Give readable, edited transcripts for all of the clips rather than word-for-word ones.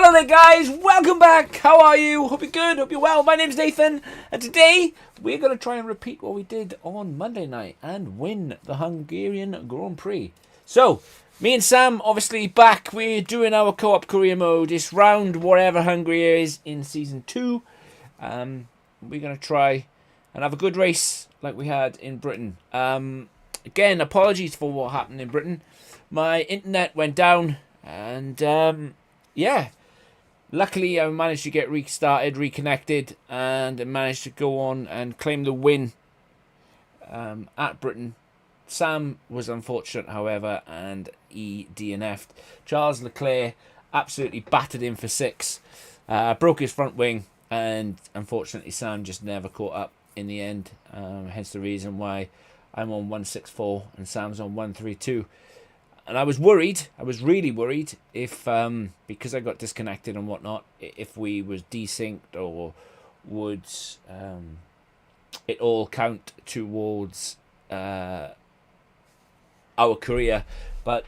Hello there guys, welcome back. How are you? Hope you're good, hope you're well. My name's Nathan, and today we're going to try and repeat what we did on Monday night and win the Hungarian Grand Prix. So, me and Sam obviously back. We're doing our co-op career mode. It's round whatever Hungary is in Season 2. We're going to try and have a good race like we had in Britain. Again, apologies for what happened in Britain. My internet went down and yeah, luckily I managed to get restarted, reconnected, and managed to go on and claim the win at Britain. Sam was unfortunate, however, and he DNF'd. Charles Leclerc absolutely battered him for 6, broke his front wing, and unfortunately Sam just never caught up in the end. Hence the reason why I'm on 164 and Sam's on 132. And I was worried, I was really worried if, because I got disconnected and whatnot, if we was desynced or would it all count towards our career, but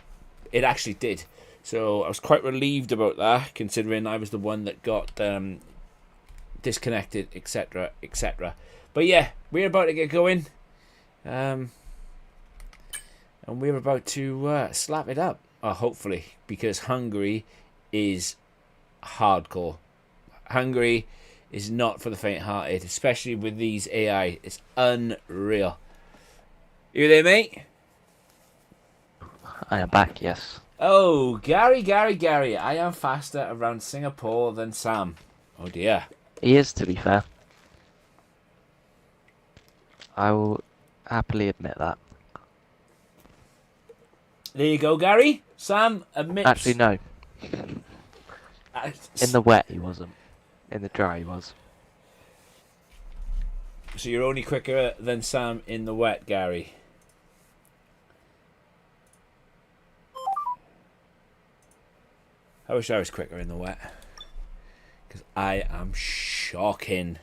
it actually did. So I was quite relieved about that, considering I was the one that got disconnected, etc., etc. But yeah, we're about to get going. And we're about to slap it up, hopefully, because Hungary is hardcore. Hungary is not for the faint-hearted, especially with these AI. It's unreal. You there, mate? I am back, yes. Oh, Gary. I am faster around Singapore than Sam. Oh, dear. He is, to be fair. I will happily admit that. There you go, Gary. Sam admits... Actually, no. In the wet, he wasn't. In the dry, he was. So you're only quicker than Sam in the wet, Gary. I wish I was quicker in the wet. Because I am shocking.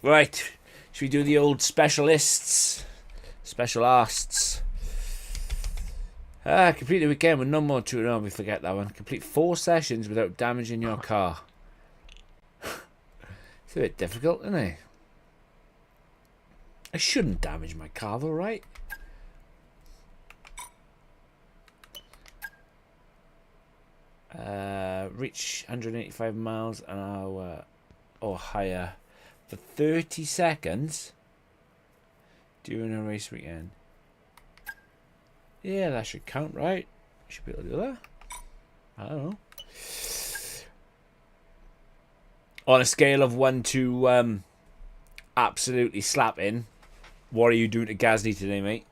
Right. Should we do the old specialists? Specialists. Complete the weekend with no more 2-0. We forget that one. Complete 4 sessions without damaging your car. It's a bit difficult, isn't it? I shouldn't damage my car though, right? Reach 185 miles an hour or higher for 30 seconds during a race weekend. Yeah, that should count, right? Should be able to do that. I don't know. On a scale of 1 to absolutely slapping, what are you doing to Gasly today, mate?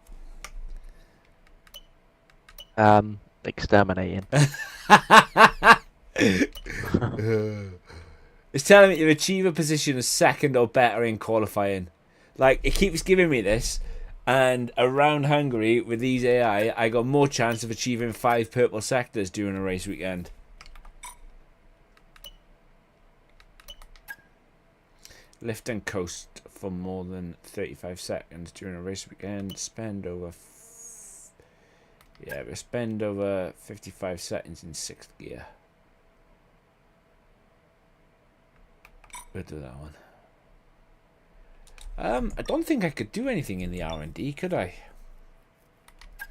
Exterminating. It's telling me you achieve a position of 2nd or better in qualifying. Like, it keeps giving me this, and around Hungary, with these AI, I got more chance of achieving 5 purple sectors during a race weekend. Lift and coast for more than 35 seconds during a race weekend. Spend over... we spend over 55 seconds in 6th gear. We'll do that one. I don't think I could do anything in the R&D, could I?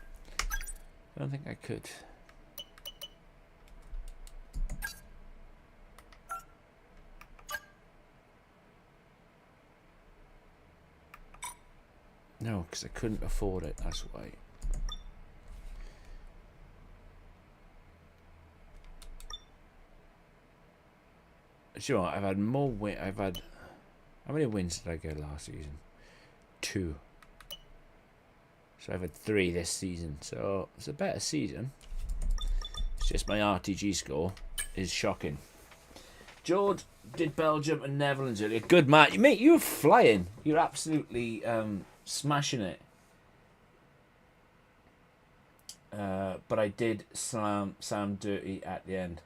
I don't think I could. No, because I couldn't afford it, that's why. You know what, I've had more win. I've had... How many wins did I get last season? 2. So I've had 3 this season. So it's a better season. It's just my RTG score is shocking. George did Belgium and Netherlands earlier. Good man. Mate, you're flying. You're absolutely smashing it. But I did slam Sam dirty at the end.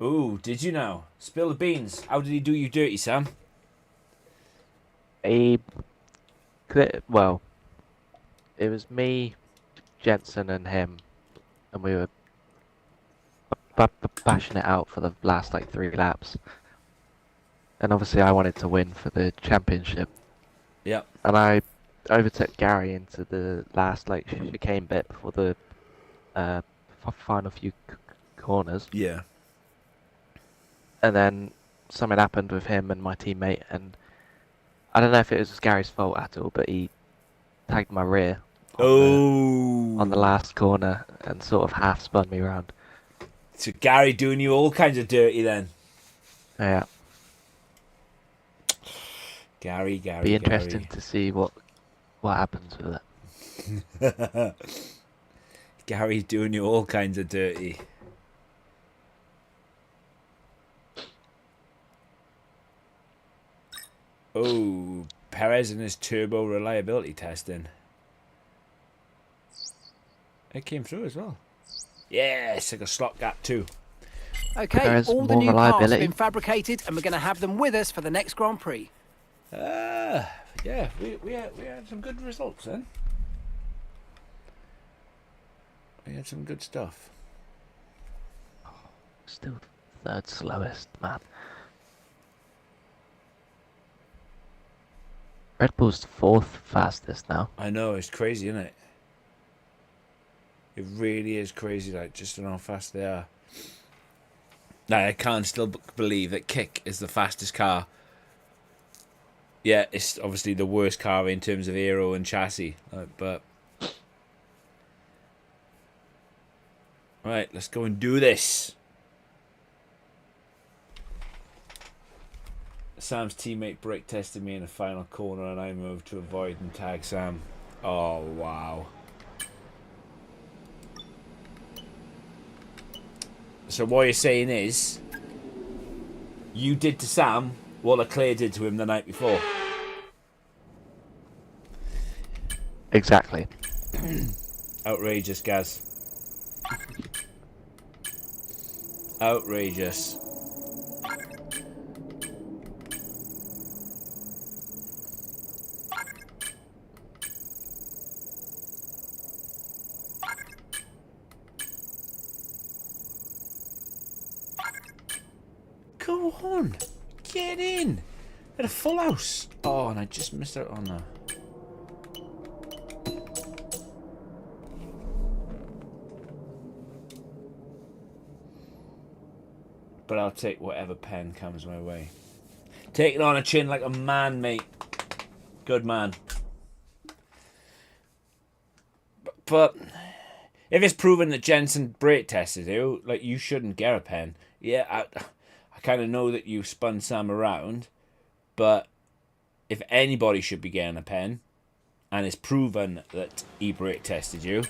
Ooh, did you now? Spill the beans. How did he do you dirty, Sam? Well, it was me, Jensen, and him, and we were bashing it out for the last like 3 laps. And obviously I wanted to win for the championship. Yep. And I overtook Gary into the last like chicane bit before the final few corners. Yeah. And then something happened with him and my teammate, and I don't know if it was Gary's fault at all, but he tagged my rear on the last corner and sort of half spun me around. So Gary doing you all kinds of dirty then. Yeah. Gary. Be interesting to see what happens with it. Gary's doing you all kinds of dirty. Oh, Perez and his turbo reliability testing. It came through as well. Yes, like a slot gap too. Okay, There's all the more new parts have reliability. been fabricated and we're going to have them with us for the next Grand Prix. Yeah, we had some good results then. We had some good stuff. Still third slowest, man. Red Bull's fourth fastest now. I know, it's crazy, isn't it? It really is crazy, like, just on how fast they are. Like, I can't still believe that Kick is the fastest car. Yeah, it's obviously the worst car in terms of aero and chassis, but... Right, let's go and do this. Sam's teammate brake tested me in the final corner and I moved to avoid and tag Sam. Oh, wow. So what you're saying is, you did to Sam what Leclerc did to him the night before. Exactly. Outrageous, Gaz. Outrageous. Go on. Get in. At a full house. Oh, and I just missed out on that. But I'll take whatever pen comes my way. Take it on a chin like a man, mate. Good man. But if it's proven that Jensen brake tested you, like, you shouldn't get a pen. Yeah, I kind of know that you spun Sam around, but if anybody should be getting a pen, and it's proven that he brake tested you,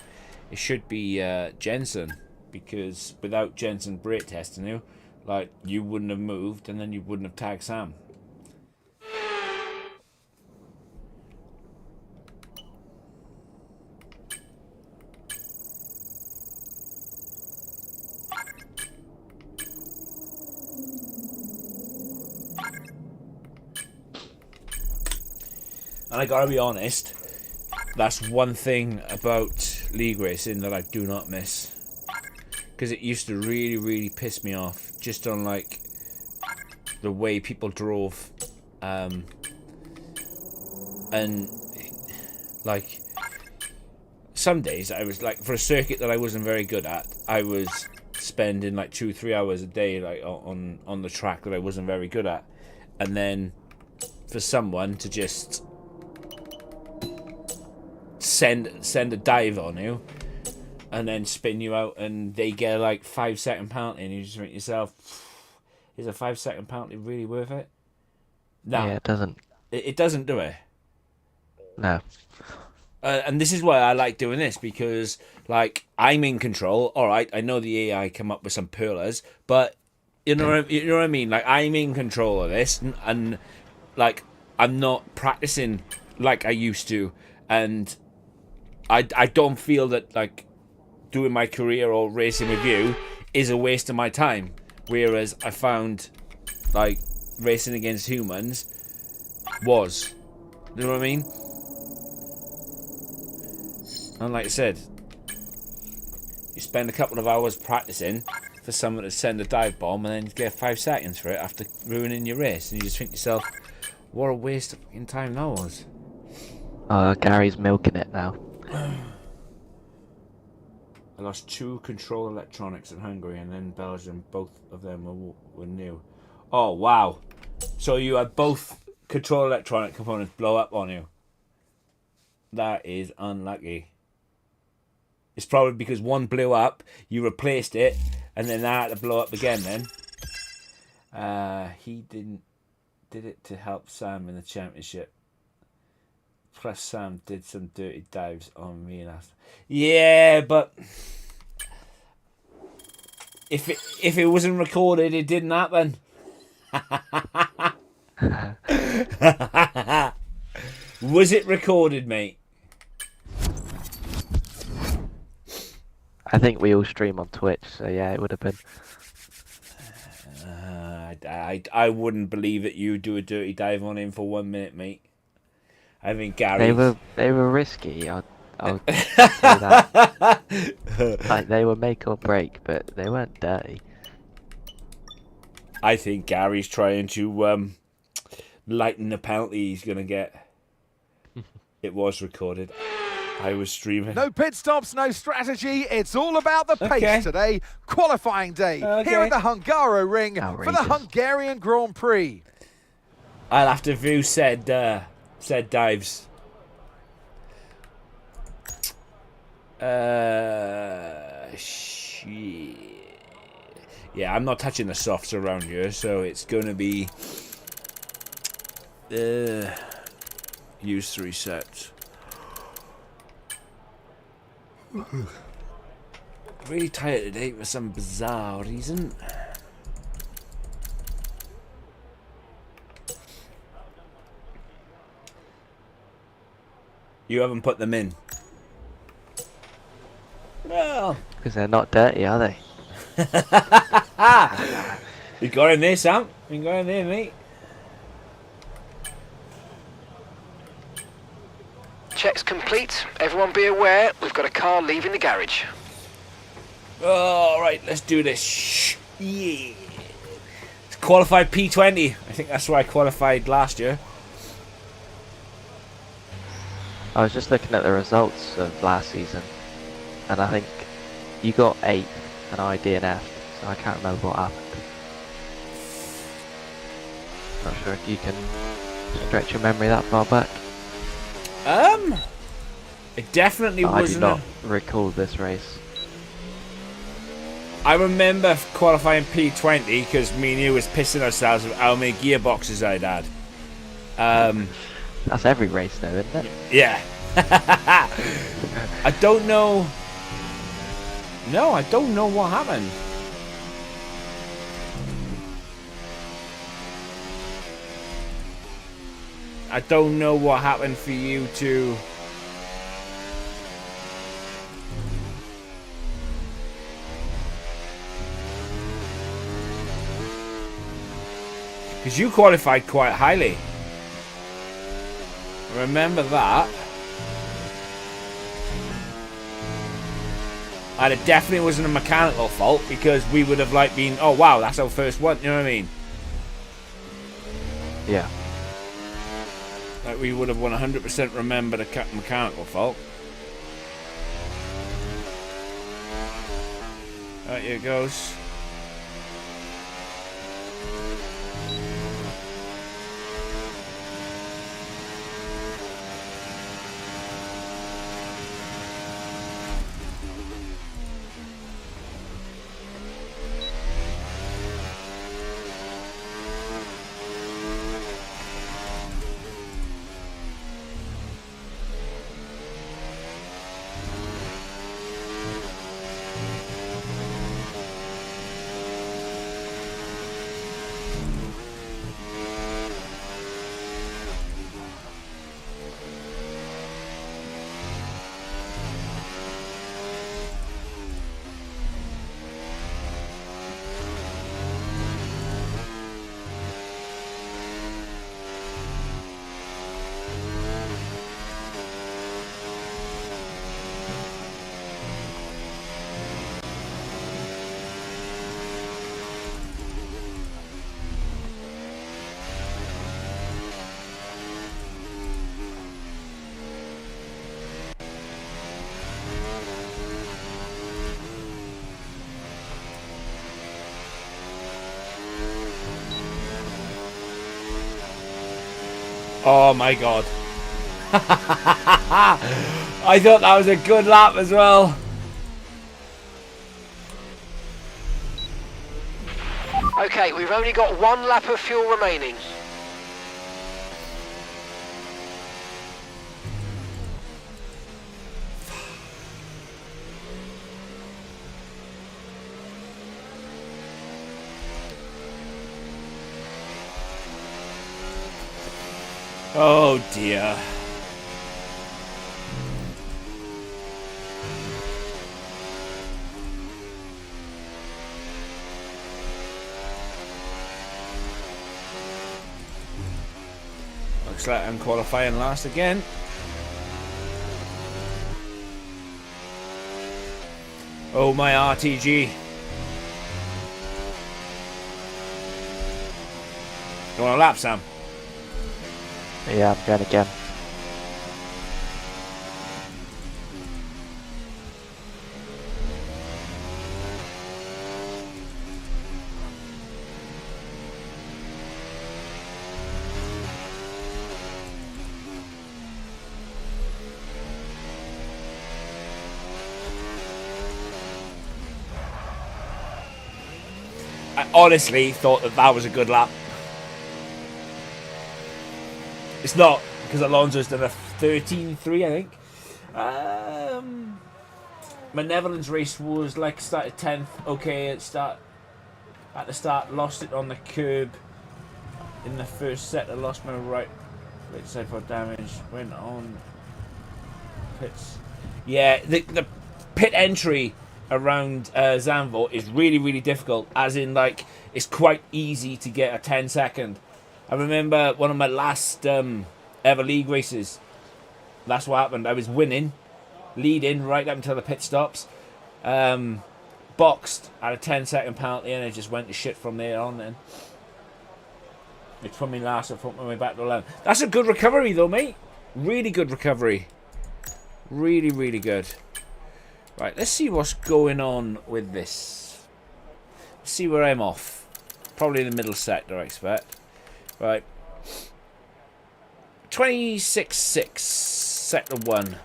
it should be Jensen, because without Jensen brake testing you, like, you wouldn't have moved, and then you wouldn't have tagged Sam. And I gotta be honest, that's one thing about league racing that I do not miss. Because it used to really, really piss me off just on, like, the way people drove. And, like, some days I was, like, for a circuit that I wasn't very good at, I was spending, like, 2-3 hours a day, like, on the track that I wasn't very good at. And then for someone to just send a dive on you and then spin you out and they get a, like, 5-second penalty and you just think to yourself, is a 5-second penalty really worth it? No. Yeah, it doesn't. It doesn't, do it? No. And this is why I like doing this, because, like, I'm in control. All right, I know the AI come up with some perlers, but you know what I mean? Like, I'm in control of this, and like, I'm not practicing like I used to, and I don't feel that, like, doing my career or racing with you is a waste of my time. Whereas I found, like, racing against humans was. You know what I mean? And like I said, you spend a couple of hours practicing, for someone to send a dive bomb and then get 5 seconds for it after ruining your race, and you just think to yourself, what a waste of fucking time that was. Gary's milking it now. I lost 2 control electronics in Hungary and then Belgium. Both of them were new. Oh, wow. So you had both control electronic components blow up on you. That is unlucky. It's probably because one blew up, you replaced it, and then that had to blow up again then. He did it to help Sam in the championship. Plus Sam did some dirty dives on me last. Yeah, but if it wasn't recorded, it didn't happen. Was it recorded, mate? I think we all stream on Twitch, so yeah, it would have been. I wouldn't believe that you do a dirty dive on him for 1 minute, mate. I think Gary. They were risky. I'll say that. Like, they were make or break, but they weren't dirty. I think Gary's trying to lighten the penalty he's gonna get. It was recorded. I was streaming. No pit stops, no strategy. It's all about the pace today. Qualifying day here at the Hungaroring for the Hungarian Grand Prix. I'll have to view said dives. Shit. Yeah, I'm not touching the softs around here, so it's going to be use 3 sets. Really tired today for some bizarre reason. You haven't put them in. Well, Because they're not dirty, are they? you got in there, Sam. You got in there, mate. Check's complete. Everyone be aware, we've got a car leaving the garage. All right, let's do this. Yeah. It's qualified P20. I think that's where I qualified last year. I was just looking at the results of last season, and I think you got 8th and I DNF'd, so I can't remember what happened. Not sure if you can stretch your memory that far back. It definitely I do wasn't. not recall this race. I remember qualifying P20 because me and you was pissing ourselves with how many gearboxes I'd had. That's every race though, isn't it? Yeah. I don't know. No, I don't know what happened. I don't know what happened for you to... Because you qualified quite highly. Remember that. And it definitely wasn't a mechanical fault because we would have like been, oh wow, that's our first one, you know what I mean? Yeah. Like we would have 100% remembered a mechanical fault. Right, here it goes. Oh my god. I thought that was a good lap as well. Okay, we've only got 1 lap of fuel remaining. Oh dear. Looks like I'm qualifying last again. Oh my RTG. You want a lap, Sam? Yeah, I'm going again. I honestly thought that was a good lap. It's not, because Alonso's done a 13.3, I think. My Netherlands race was like started 10th. Okay, at the start, lost it on the curb in the first set. I lost my right side for damage. Went on pits. Yeah, the pit entry around Zandvoort is really, really difficult. As in, like, it's quite easy to get a 10-second. I remember one of my last ever league races. That's what happened. I was winning, leading right up until the pit stops. Boxed at a 10-second penalty, and I just went to shit from there on. Then it put me last. I put my way back to 11. That's a good recovery, though, mate. Really good recovery. Really, really good. Right, let's see what's going on with this. Let's see where I'm off. Probably in the middle sector, I expect. Right. 26.6, sector 1.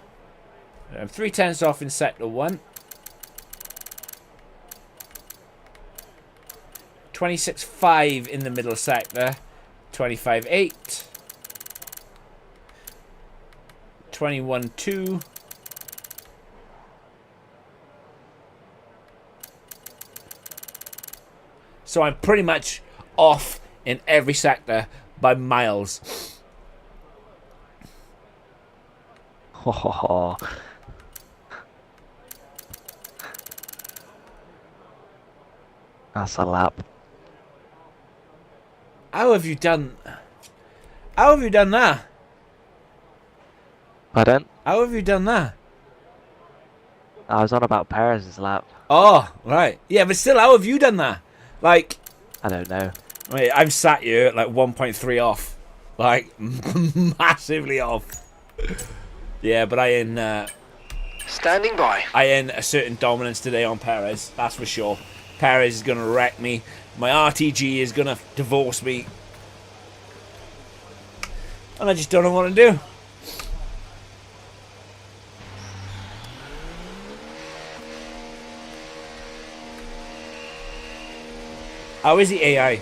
I'm 3/10 off in sector 1. 26.5 in the middle sector. 25.8. 21.2. So I'm pretty much off in every sector by miles. That's a lap. How have you done that? Pardon? How have you done that? I was on about Perez's lap. Oh, right. Yeah, but still, how have you done that? Like, I don't know. wait, I'm sat here at like 1.3 off. Like, massively off. Yeah, but Standing by. I in a certain dominance today on Perez, that's for sure. Perez is going to wreck me. My RTG is going to divorce me. And I just don't know what to do. How is the AI?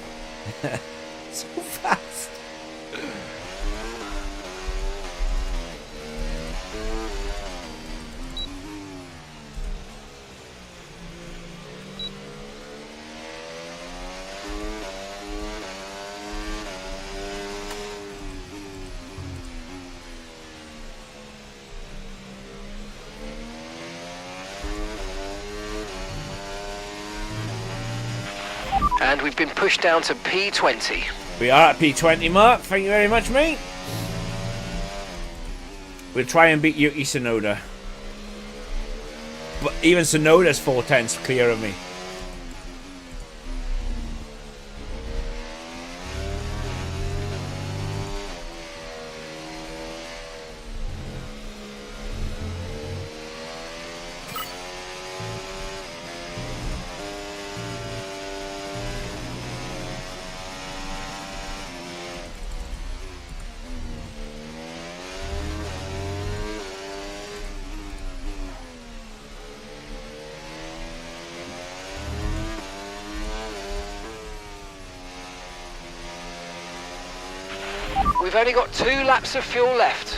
So fast. And we've been pushed down to P20. We are at P20 mark. Thank you very much, mate. We'll try and beat Yuki Tsunoda. But even Tsunoda's 4/10 clear of me. only got 2 laps of fuel left.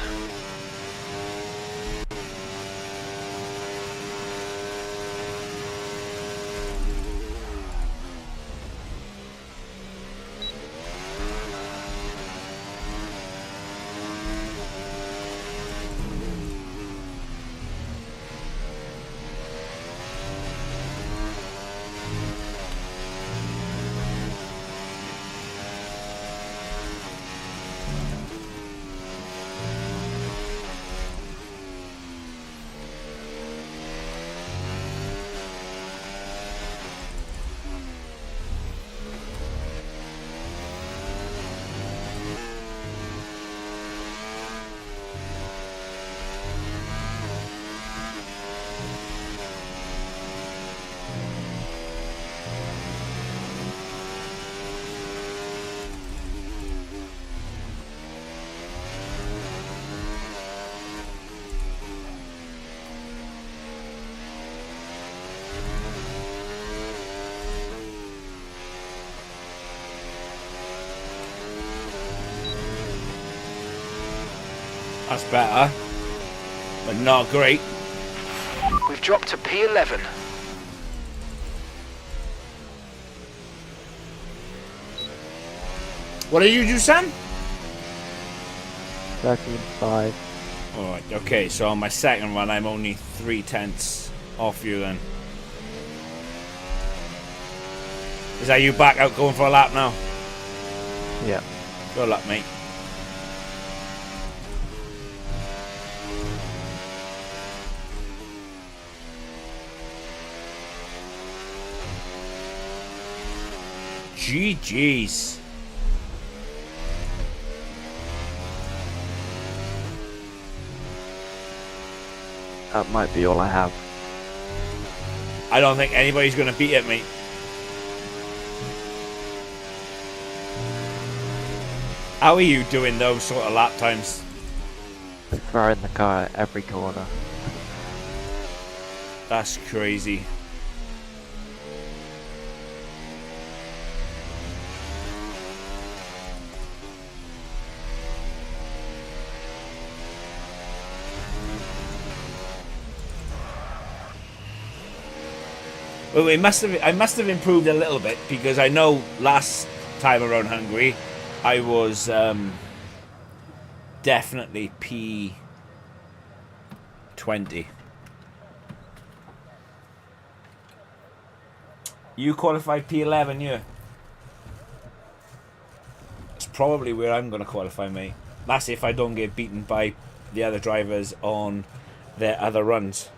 That's better, but not great. We've dropped to P11. What did you do, Sam? 13.5. Alright, okay, so on my second run, I'm only 3/10 off you then. Is that you back out going for a lap now? Yeah. Good luck, mate. GG's. That might be all I have. I don't think anybody's going to beat it, mate. How are you doing those sort of lap times? Throwing the car at every corner. That's crazy. Well, I must have improved a little bit, because I know last time around Hungary I was definitely P20. You qualified P11, yeah. It's probably where I'm going to qualify, mate. That's if I don't get beaten by the other drivers on their other runs.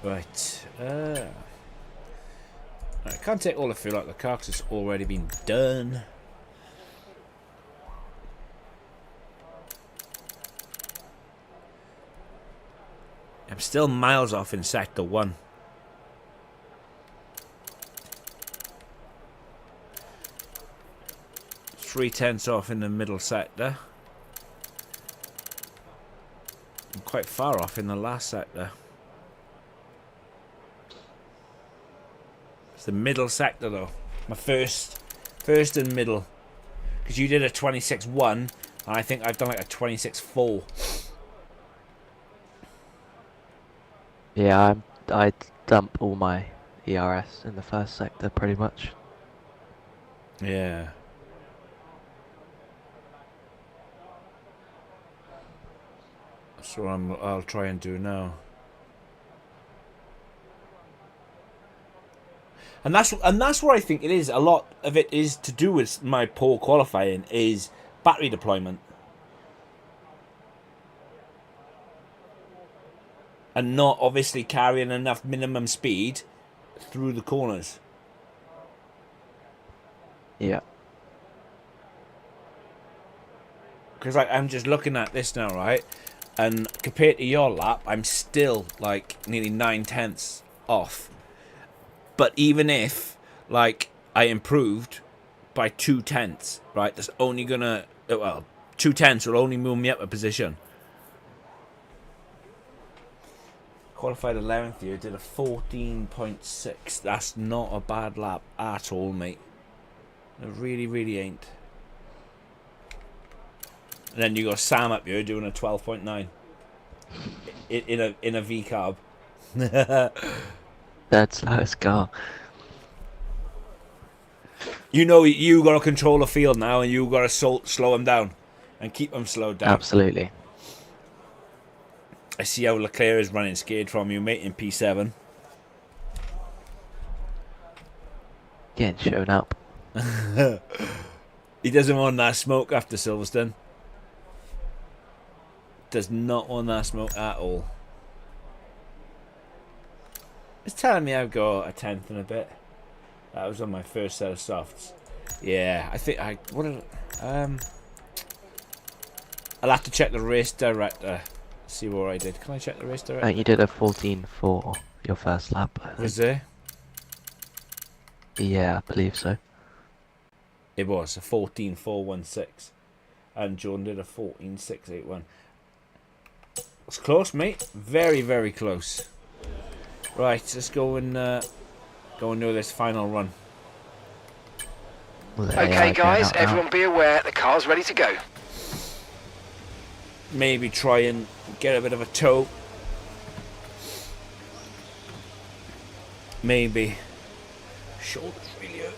Right, I can't take all the fuel out of the car because it's already been done. I'm still miles off in sector 1. Three-tenths off in the middle sector. I'm quite far off in the last sector. It's the middle sector though. My first and middle. Because you did a 26.1 and I think I've done like a 26.4. Yeah, I dump all my ERS in the first sector pretty much. Yeah. That's what I'll try and do now. And that's where I think it is. A lot of it is to do with my poor qualifying is battery deployment. And not obviously carrying enough minimum speed through the corners. Yeah. Because I'm just looking at this now, right? And compared to your lap, I'm still like nearly 9/10 off. But even if, like, I improved by 2/10, right, that's only gonna, well, 2/10 will only move me up a position. Qualified 11th here, did a 14.6. That's not a bad lap at all, mate. It really, really ain't. And then you got Sam up here doing a 12.9 in a V carb. Third slowest car. You know you got to control the field now, and you got to slow them down and keep them slowed down. Absolutely. I see how Leclerc is running scared from you, mate, in P7. Getting shown up. He doesn't want that smoke after Silverstone. Does not want that smoke at all. It's telling me I've got a 10th and a bit. That was on my first set of softs. Yeah, I think I'll have to check the race director. See what I did. Can I check the race director? You did a 14.4 your first lap. Was there? Yeah, I believe so. It was a 14.416, and Jordan did a 14.681. It's close, mate. Very, very close. Right, let's go and do this final run. Okay, guys, everyone be aware the car's ready to go. Maybe try and get a bit of a tow. Maybe. Shoulders really hurt.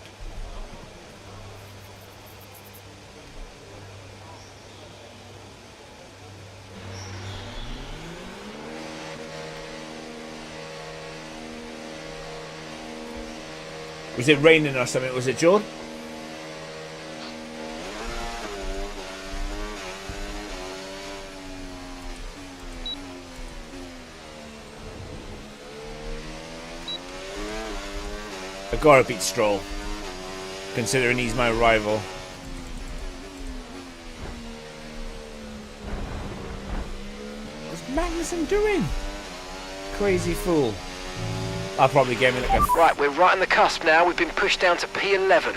Was it raining or something? Was it, John? I gotta beat Stroll, considering he's my rival. What's Magnussen doing? Crazy fool. I'll probably get him like a... Right, we're right on the cusp now. We've been pushed down to P11.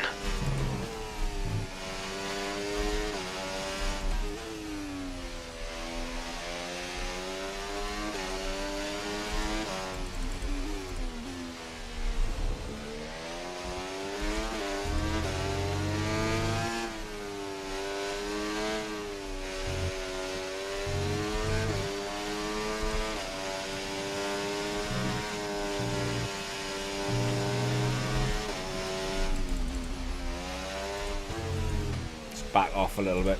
Back off a little bit.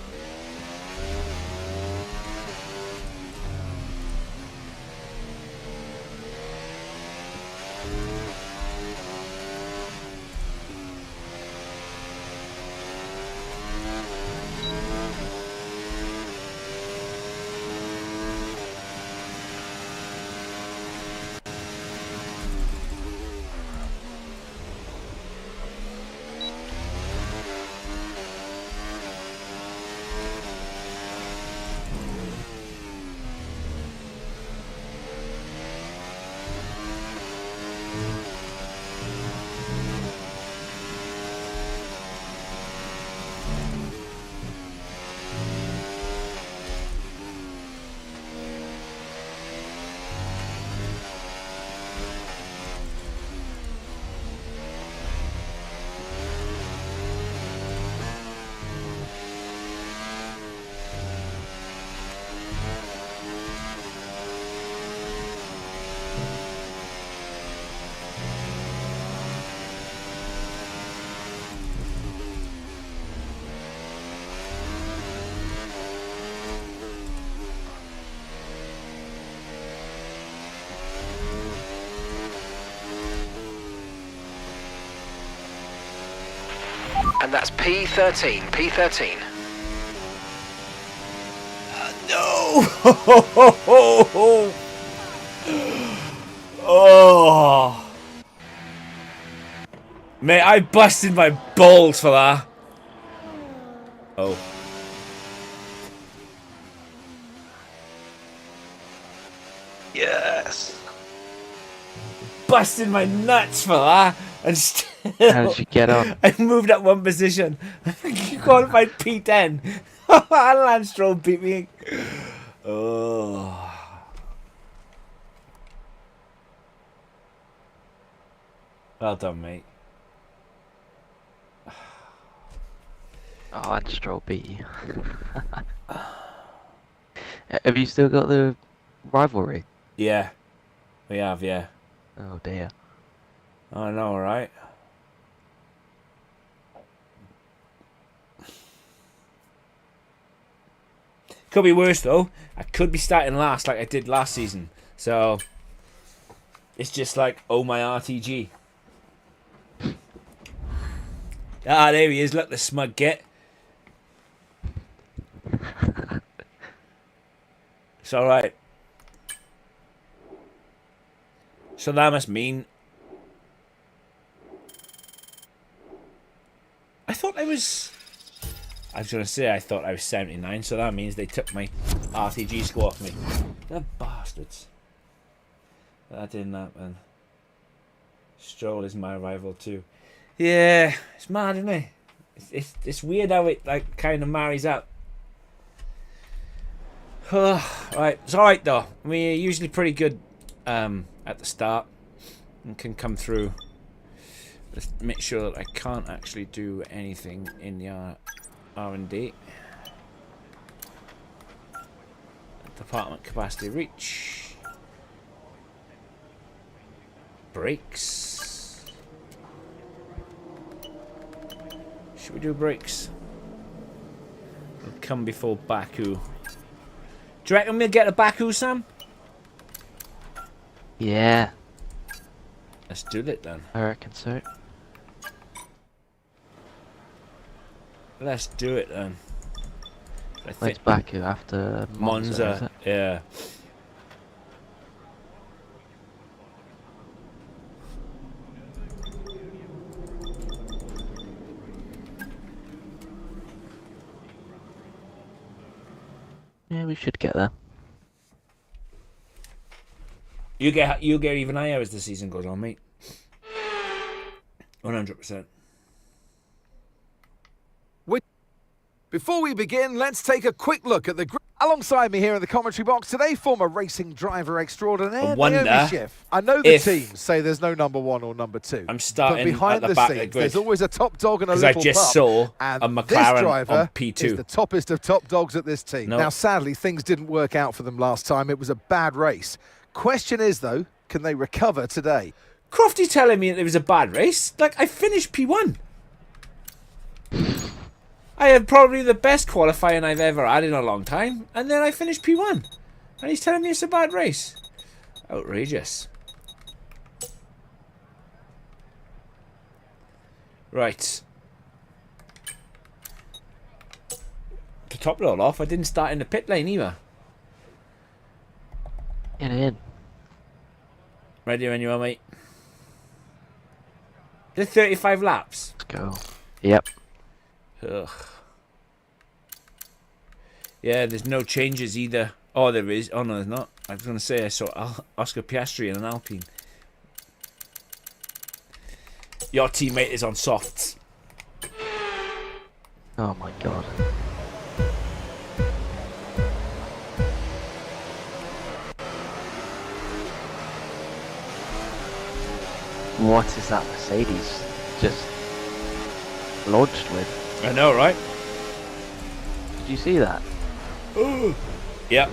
And that's P13, P13. No! Oh! Mate, I busted my balls for that. Oh. Yes. Busted my nuts for that. And still, how did you get on? I moved up one position. I think you qualified P10. Lance Stroll beat me. Oh. Well done, mate. Oh, and Stroll beat you. Have you still got the rivalry? Yeah, we have, yeah. Oh dear. I know, right? Could be worse though. I could be starting last like I did last season. So it's just like, oh my RTG. Ah, there he is. Look, the smug git. It's alright. So that must mean... I thought I was going to say I thought I was 79, so that means they took my RTG score off me. The bastards. That didn't happen. Stroll is my rival too. Yeah, it's mad, isn't it? It's weird how it like kind of marries up. Right, it's alright though. We're usually pretty good at the start and can come through. Let's make sure that I can't actually do anything in the R&D. Department capacity reach. Brakes. Should we do brakes? It'll come before Baku. Do you reckon we'll get a Baku, Sam? Yeah. Let's do it then. I reckon so. Let's do it then. It's Baku after Monza, yeah. Yeah, we should get there. You get even higher as the season goes on, mate. 100%. Before we begin, let's take a quick look at the grid. Alongside me here in the commentary box today, former racing driver extraordinaire Naomi Schiff. I know the teams say there's no number 1 or number 2. I'm starting but behind at the the back scenes, of the grid. there's always a top dog and a little Because I just saw and a McLaren this driver on P2. is the toppest of top dogs at this team. Nope. Now, sadly, things didn't work out for them last time. It was a bad race. Question is, though, can they recover today? Crofty telling me it was a bad race? Like, I finished P1. I had probably the best qualifying I've ever had in a long time, and then I finished P1. And he's telling me it's a bad race. Outrageous. Right. To top it all off, I didn't start in the pit lane either. Get in. Ready when you are, mate. Did 35 laps? Let's go. Yep. Ugh. Yeah, there's no changes either. Oh, there is. Oh, no, there's not. I was going to say I saw Oscar Piastri in an Alpine. Your teammate is on softs. Oh my god. What is that Mercedes just launched with? I know, right? Did you see that? Yep.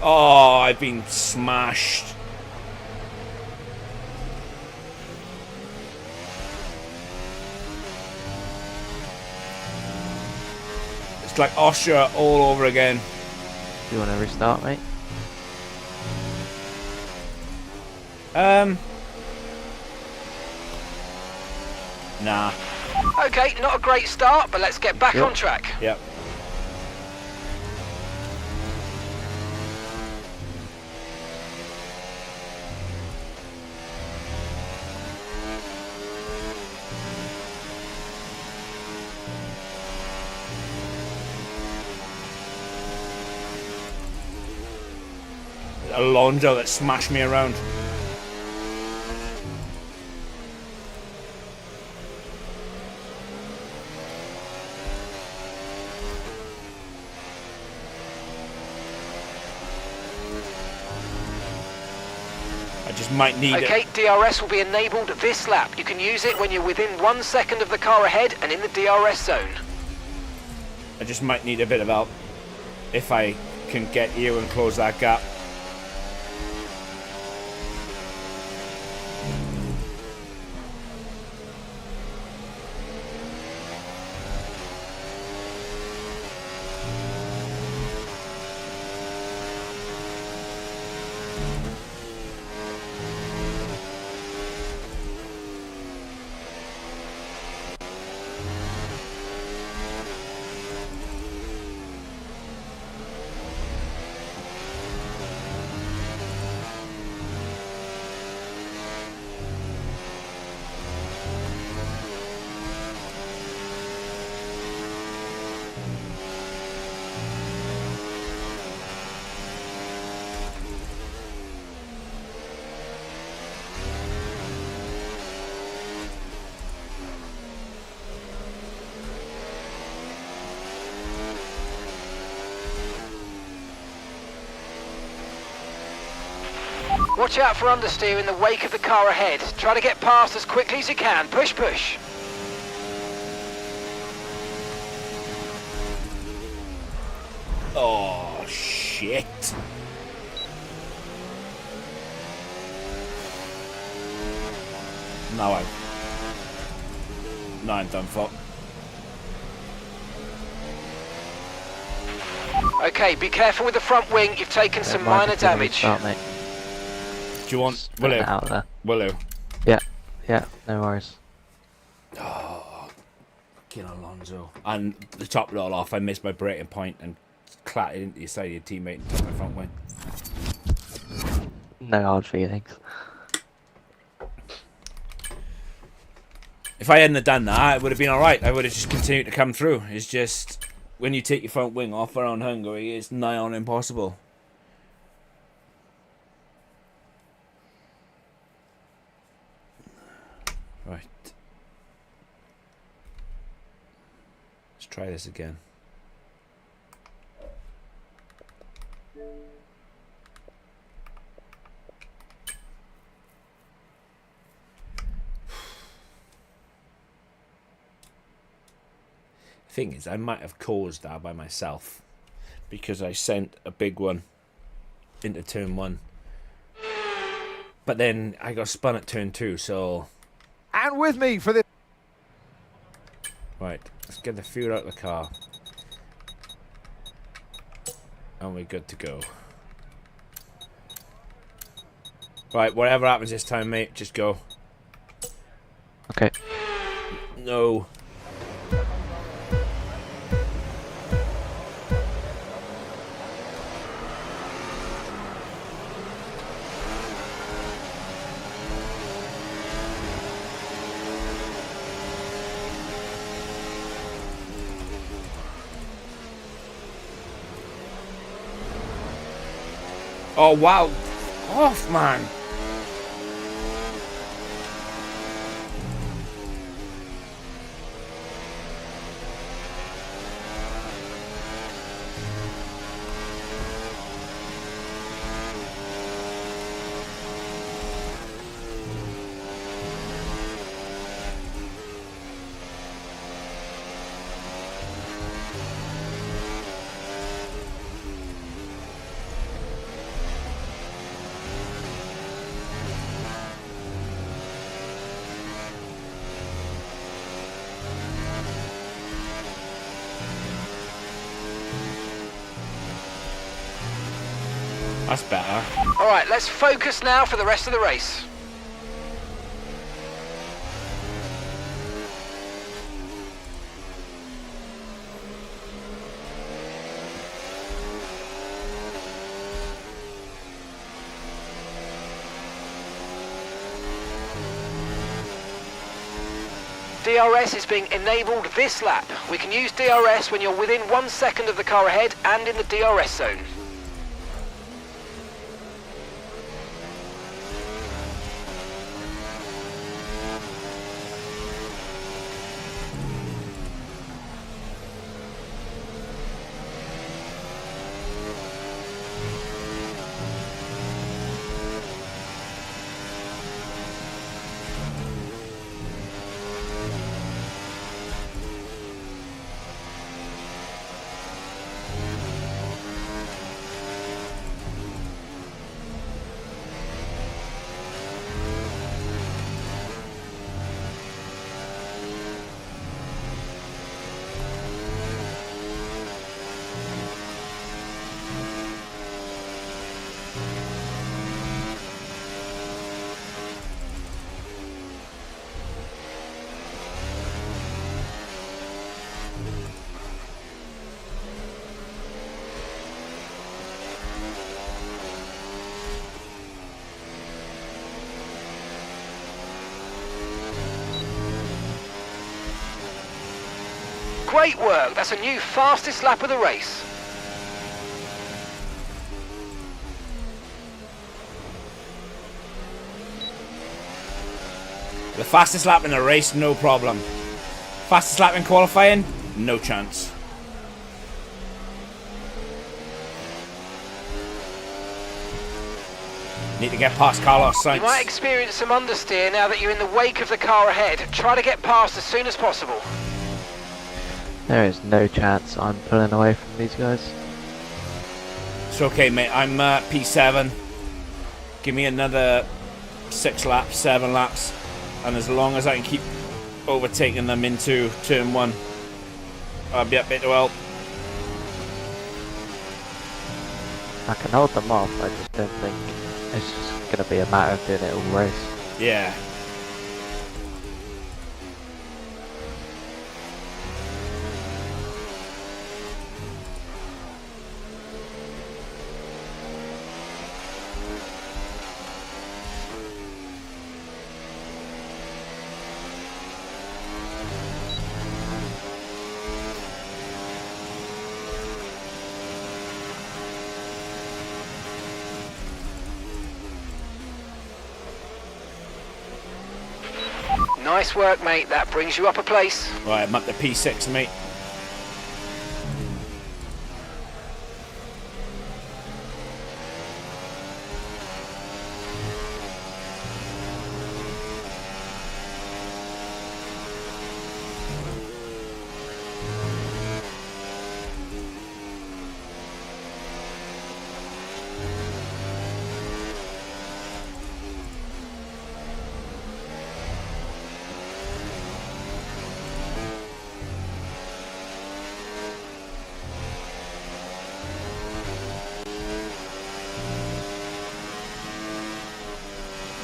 Oh, I've been smashed. It's like Austria all over again. Do you want to restart, mate? Nah. Okay, not a great start, but let's get back on track. Yep. Alonso that smashed me around. I just might need it. Okay, DRS will be enabled this lap. You can use it when you're within 1 second of the car ahead and in the DRS zone. I just might need a bit of help if I can get you and close that gap. Watch out for understeer in the wake of the car ahead. Try to get past as quickly as you can. Push, push. Oh, shit. Now I'm done for. Okay, be careful with the front wing. You've taken some minor damage. Start, mate. Do you want... Just Will putting you? it out there. Will you? Yeah, no worries. Oh, fucking Alonso. And the top it all off, I missed my braking point and clattered into your side of your teammate and took my front wing. No hard feelings. If I hadn't have done that, it would have been alright. I would have just continued to come through. It's just, when you take your front wing off around Hungary, it's nigh on impossible. Right. Let's try this again. Thing is, I might have caused that by myself because I sent a big one into turn 1, but then I got spun at turn 2. So, And with me for this. right, let's get the fuel out of the car, and we're good to go. Right, whatever happens this time, mate, just go. Okay. No. Oh wow, off, man. That's better. All right, let's focus now for the rest of the race. DRS is being enabled this lap. We can use DRS when you're within 1 second of the car ahead and in the DRS zone. Great work. That's a new fastest lap of the race. The fastest lap in the race, no problem. Fastest lap in qualifying, no chance. Need to get past Carlos Sainz. You might experience some understeer now that you're in the wake of the car ahead. Try to get past as soon as possible. There is no chance I'm pulling away from these guys. It's okay, mate. I'm P7. Give me another 6 laps, 7 laps. And as long as I can keep overtaking them into turn 1, I'll be up there to help. I can hold them off, I just don't think it's just going to be a matter of doing it all race. Yeah. Nice work, mate. That brings you up a place. Right, I'm up to P6, mate.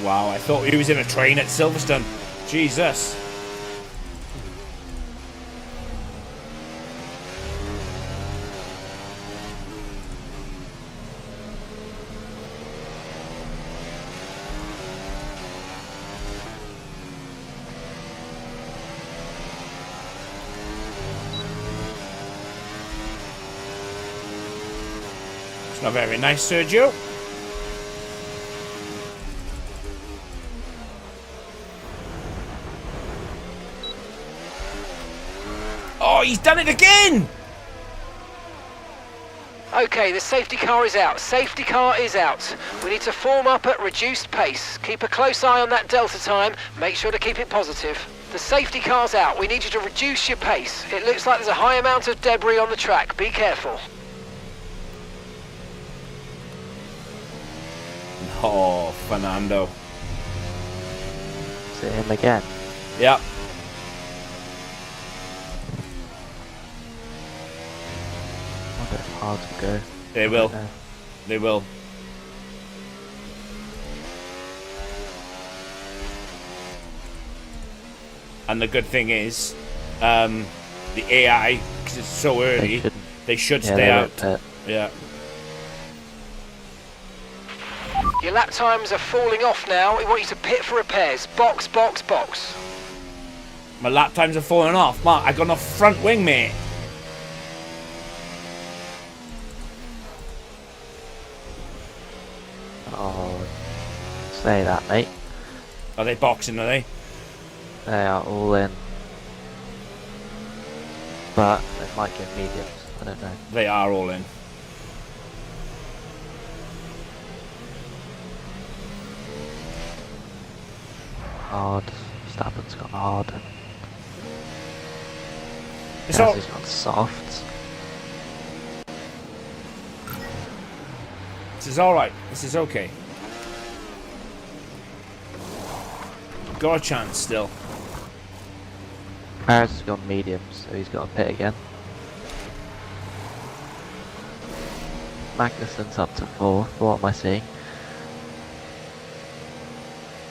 Wow, I thought he was in a train at Silverstone. Jesus. It's not very nice, Sergio. Oh, he's done it again! Okay, the safety car is out. Safety car is out. We need to form up at reduced pace. Keep a close eye on that delta time. Make sure to keep it positive. The safety car's out. We need you to reduce your pace. It looks like there's a high amount of debris on the track. Be careful. Oh, Fernando. Is it him again? Yep. I wonder if hard to go. They will. They will. And the good thing is, the AI, because it's so early, they should stay out. Yeah. Your lap times are falling off now. We want you to pit for repairs. Box, box, box. My lap times are falling off. Mark, I got enough front wing, mate. Oh, say that, mate. Are they boxing, are they? They are all in. But they might get mediums. I don't know. They are all in. Hard. Verstappen's gone hard. It's all... Gasly's gone soft. This is alright. This is okay. Got a chance still. Paris has gone mediums, so he's got a pit again. Magnussen's up to 4th. What am I seeing?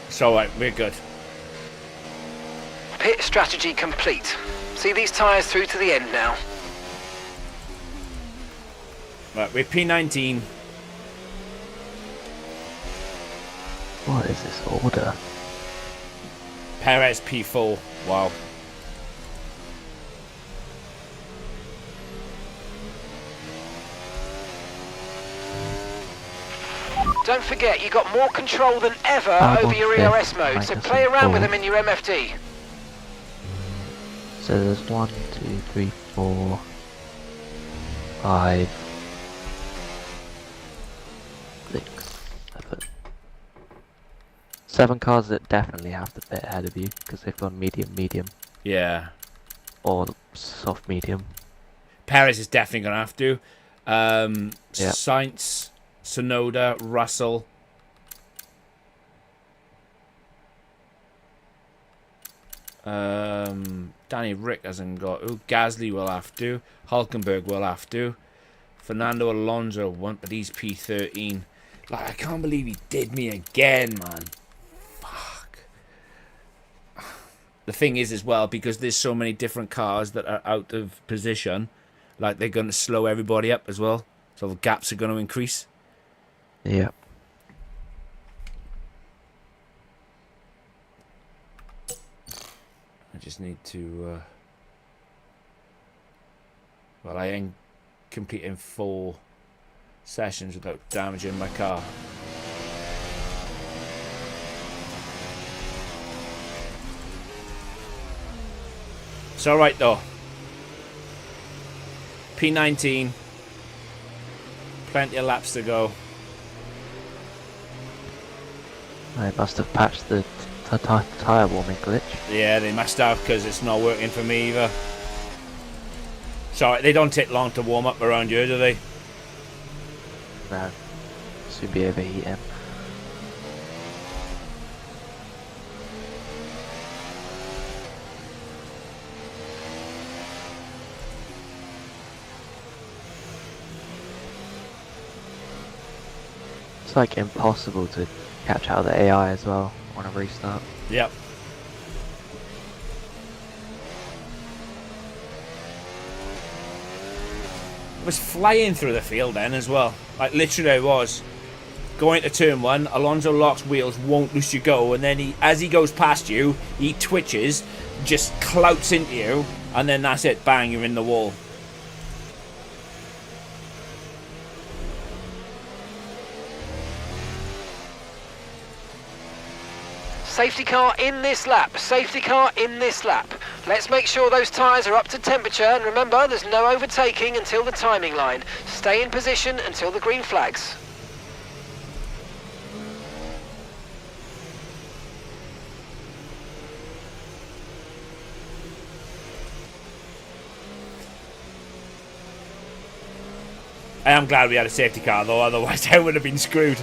It's alright. We're good. Pit strategy complete. See these tyres through to the end now. Right, we're P19. What is this order? Perez P4. Wow. Don't forget, you've got more control than ever over your ERS mode, so play around with them in your MFD. So there's 1, 2, 3, 4, 5, 6, 7. 7 cars that definitely have to fit ahead of you because they've gone medium, medium. Yeah. Or soft medium. Perez is definitely going to have to. Yep. Sainz, Tsunoda, Russell. Danny Rick hasn't got. Gasly will have to. Hulkenberg will have to. Fernando Alonso won't, but he's P13. Like, I can't believe he did me again, man. Fuck. The thing is as well, because there's so many different cars that are out of position, like, they're going to slow everybody up as well. So the gaps are going to increase. Yeah. I just need to... well, I ain't completing 4 sessions without damaging my car. It's alright though. P19. Plenty of laps to go. I must have patched the tyre warming glitch. Yeah, they must have, because it's not working for me either. Sorry, they don't take long to warm up around here, do they? No. Soon be overheating. It's like impossible to catch out the AI as well on a restart. Yep. Was flying through the field then as well. Like, literally I was. Going to turn 1, Alonso locks wheels, won't loose you go, and then as he goes past you, he twitches, just clouts into you, and then that's it, bang, you're in the wall. Safety car in this lap, safety car in this lap. Let's make sure those tyres are up to temperature, and remember, there's no overtaking until the timing line. Stay in position until the green flags. I am glad we had a safety car though, otherwise I would have been screwed.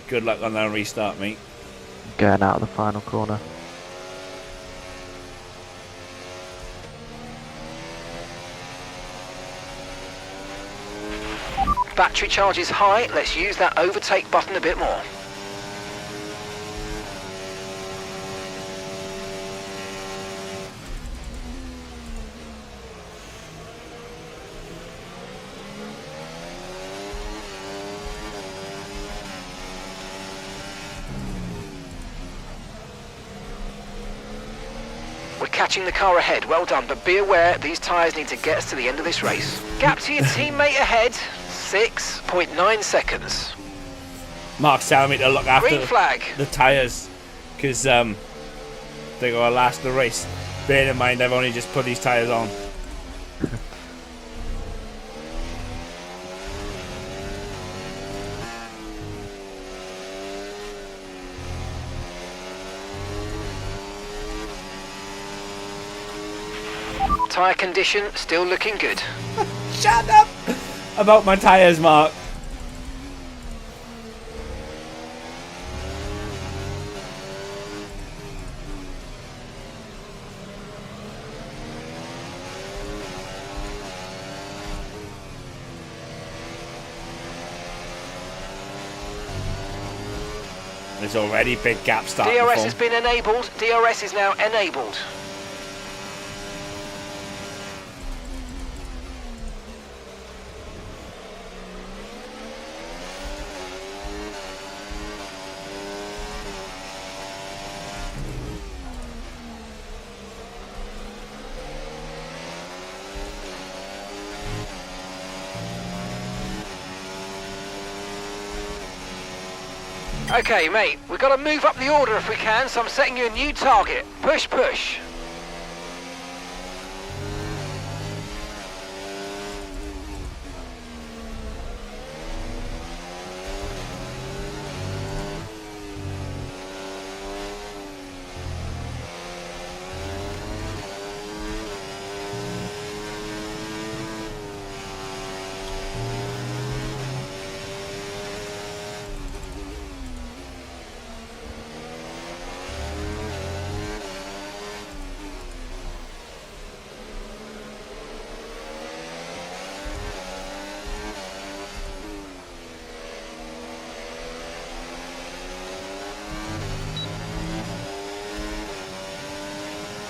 Good luck on that restart, mate. Going out of the final corner. Battery charge is high, let's use that overtake button a bit more. Catching the car ahead, well done, but be aware these tyres need to get us to the end of this race. Gap to your teammate ahead, 6.9 seconds. Mark's telling me to look after Green flag. the tyres, because they're going to last the race. Bearing in mind I've only just put these tyres on. Tyre condition still looking good. Shut up about my tyres, Mark. There's already big gaps starting. DRS has been enabled. DRS is now enabled. Okay, mate, we've got to move up the order if we can, so I'm setting you a new target. Push, push.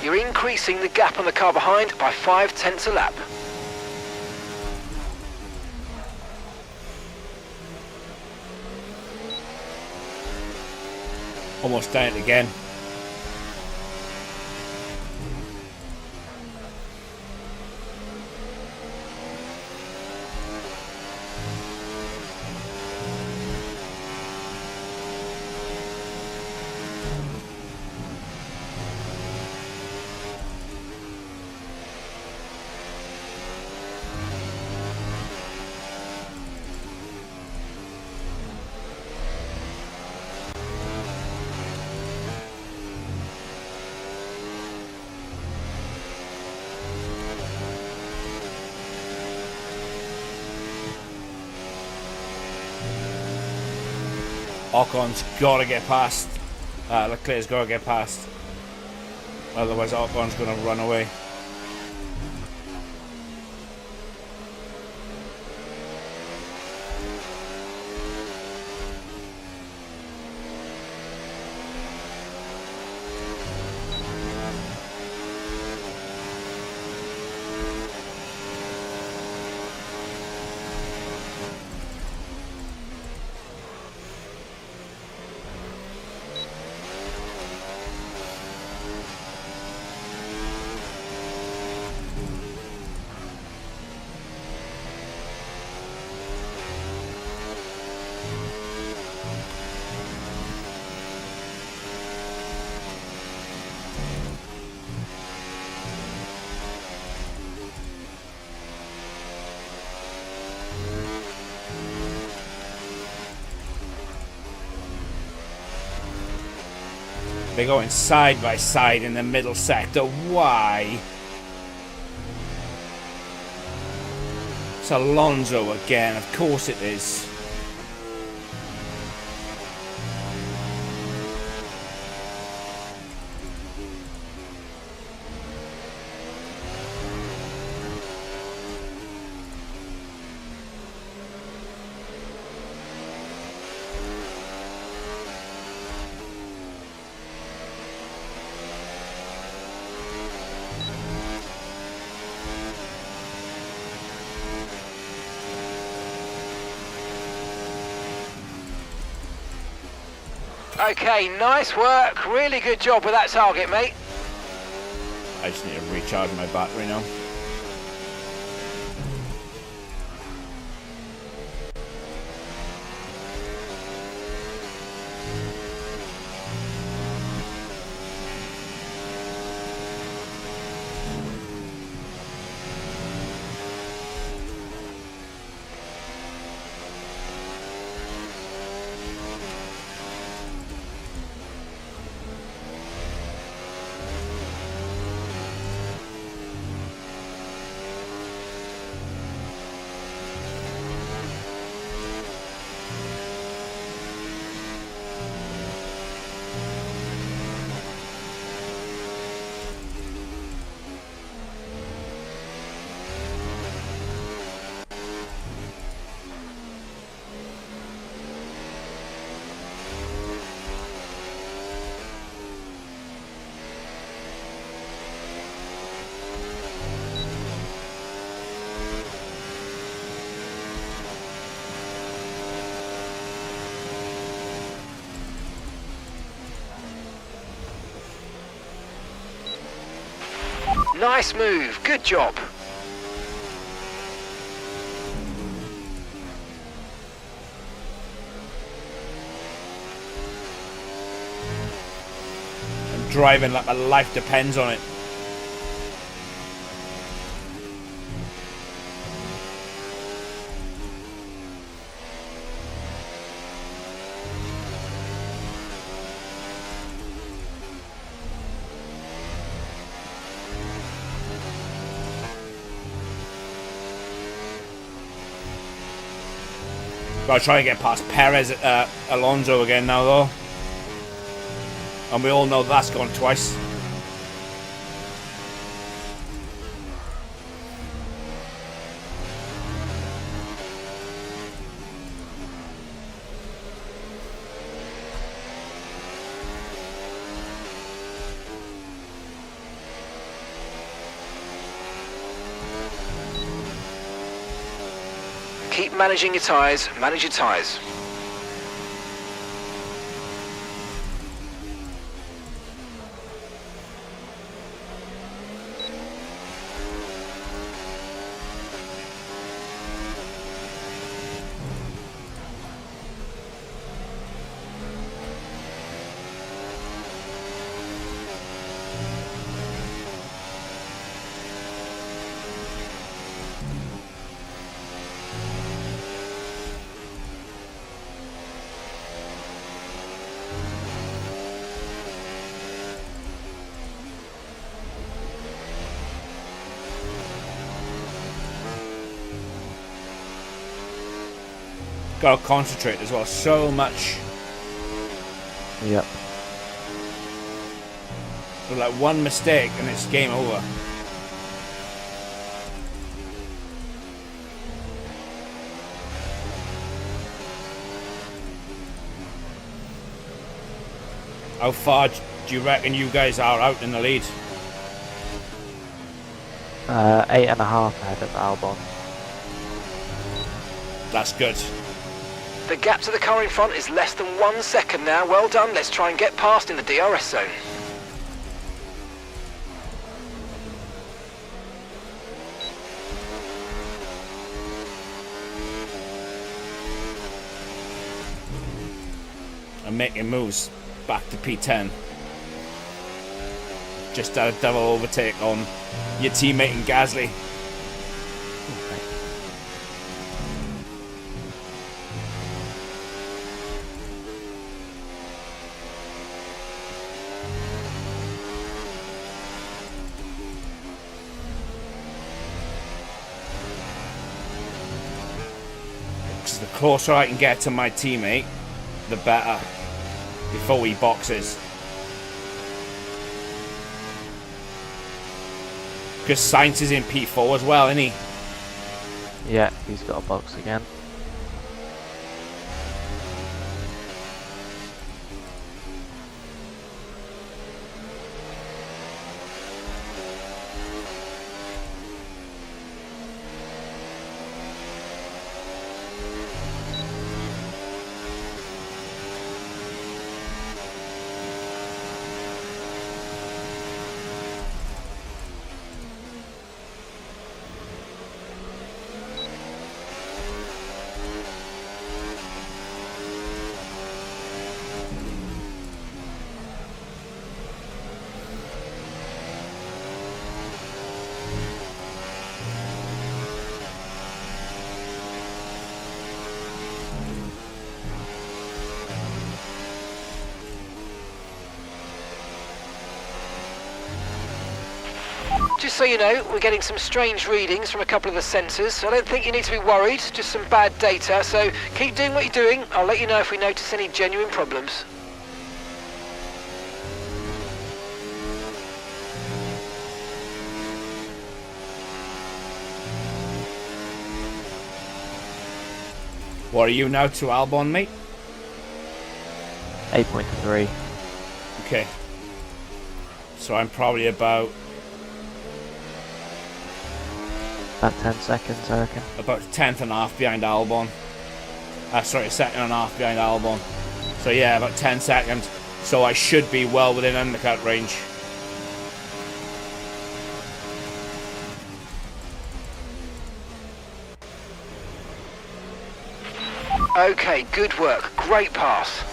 You're increasing the gap on the car behind by 0.5 a lap. Almost done it again. Ocon's got to get past. Leclerc's got to get past. Otherwise Ocon's going to run away. They're going side by side in the middle sector. Why? It's Alonso again. Of course it is. Okay, nice work. Really good job with that target, mate. I just need to recharge my battery now. Nice move. Good job. driving like my life depends on it. Gotta try and get past Perez, Alonso again now though. And we all know that's gone twice. Keep managing your tyres, manage your tyres. Gotta concentrate as well, so much. Yep. So like one mistake and it's game over. How far do you reckon you guys are out in the lead? 8.5 ahead of Albon. That's good. The gap to the car in front is less than 1 second now. Well done. Let's try and get past in the DRS zone. And making moves back to P10. Just a double overtake on your teammate in Gasly. The closer I can get to my teammate, the better, before he boxes. Because Sainz is in P4 as well, isn't he? Yeah, he's got a box again. Just so you know, we're getting some strange readings from a couple of the sensors. I don't think you need to be worried, just some bad data. So keep doing what you're doing. I'll let you know if we notice any genuine problems. What are you now to Albon, mate? 8.3. Okay. So I'm probably about 10 seconds, I reckon. about 10th and a half behind Albon. Sorry, 2nd and a half behind Albon. So yeah, about 10 seconds. So I should be well within undercut range. Okay, good work. Great pass.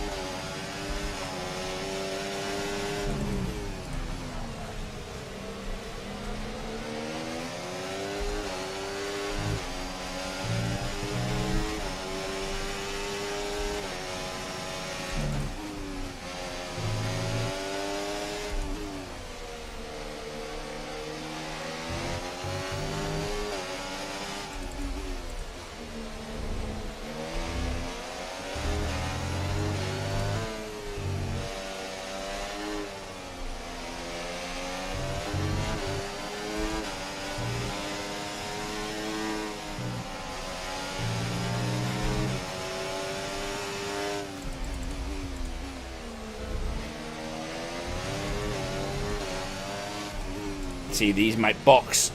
guarantee these might box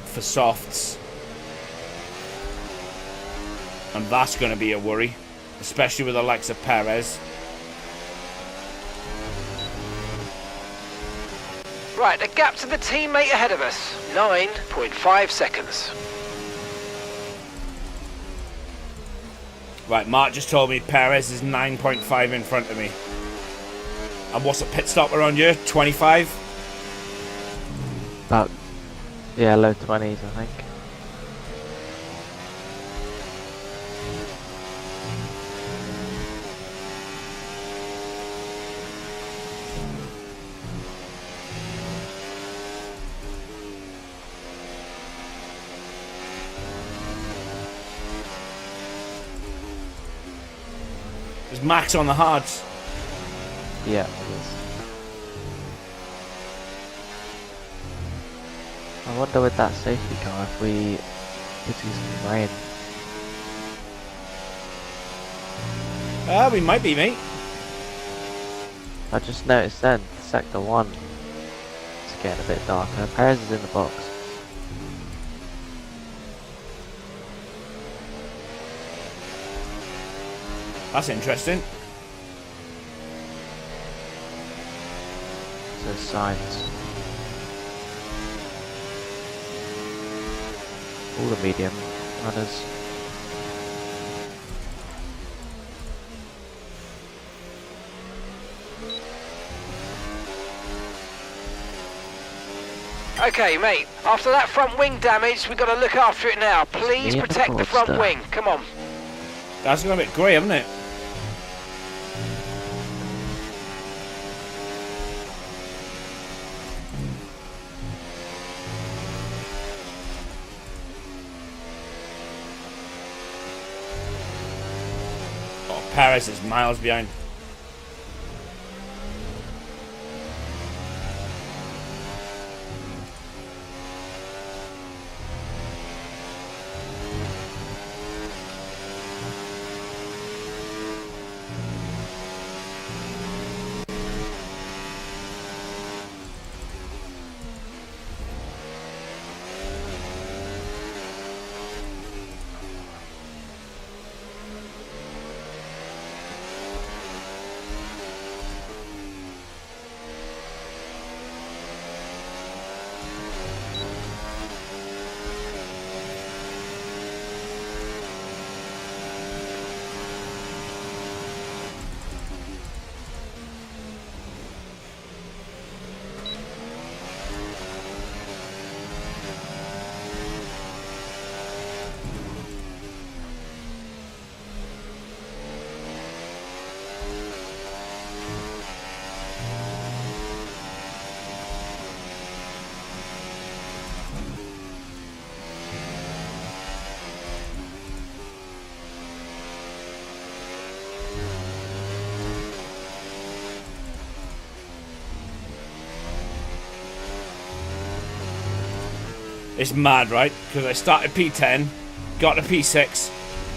for softs. And that's going to be a worry, especially with the likes of Perez. Right, a gap to the teammate ahead of us. 9.5 seconds. Right, Mark just told me Perez is 9.5 in front of me. And what's a pit stop around here? 25? About, yeah, low 20s, I think. Is Max on the hards? Yeah, it is. I wonder with that safety car if we could see some rain. We might be, mate. I just noticed then, sector 1 is getting a bit darker. Perez is in the box. That's interesting. So signs. All the medium runners. Okay, mate. After that front wing damage, we've got to look after it now. Please Yeah, protect the front stuff. wing. Come on. That's gone a bit grey, hasn't it? Oh, Paris is miles behind. It's mad, right? Because I started P10, got to P6,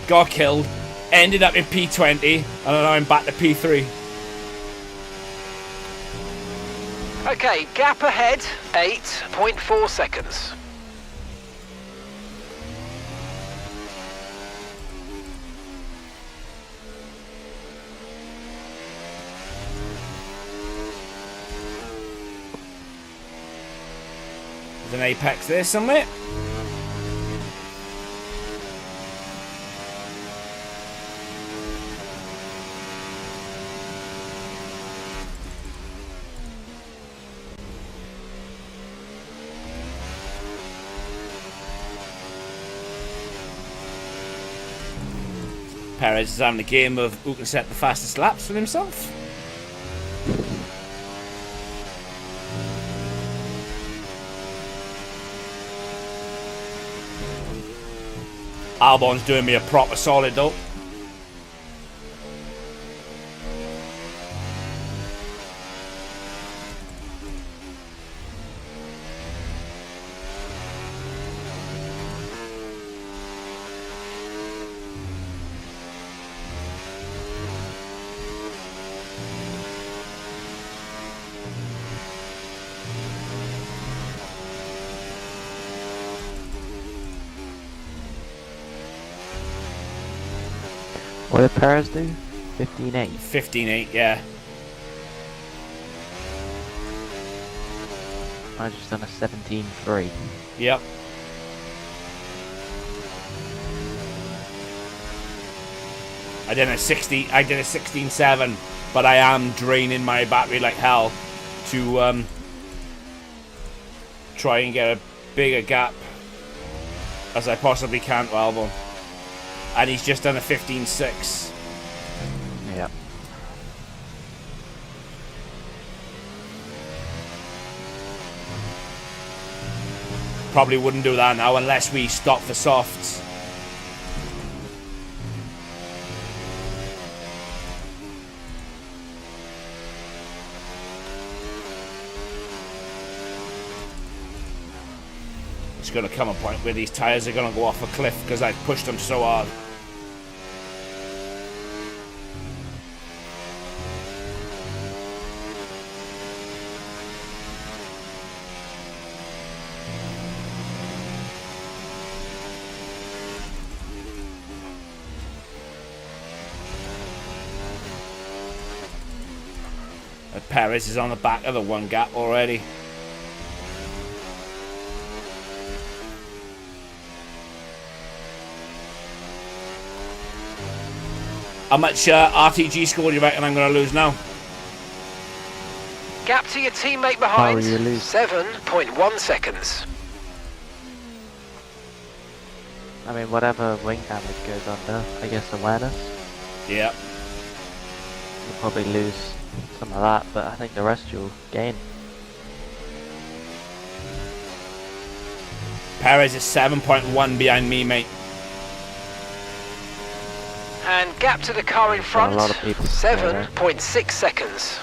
got killed, ended up in P20, and now I'm back to P3. Okay, gap ahead, 8.4 seconds. There's an apex there somewhere. Perez is having a game of who can set the fastest laps for himself. Albon's doing me a proper solid though. What did Perez do? 15.8. 15.8, yeah. I just done a 17.3. Yep. I did a 16.7, but I am draining my battery like hell to try and get a bigger gap as I possibly can to Albon. And he's just done a 15.6. Yeah. Probably wouldn't do that now unless we stop for softs. It's going to come a point where these tyres are going to go off a cliff because I've pushed them so hard. Perez is on the back of the one gap already. How much RTG score do you reckon I'm going to lose now? Gap to your teammate behind, you lose? 7.1 seconds. I mean, whatever wing damage goes under, I guess awareness. Yeah. You'll probably lose some of that, but I think the rest you'll gain. Perez is 7.1 behind me, mate. And gap to the car in front, a lot of people 7.6 seconds.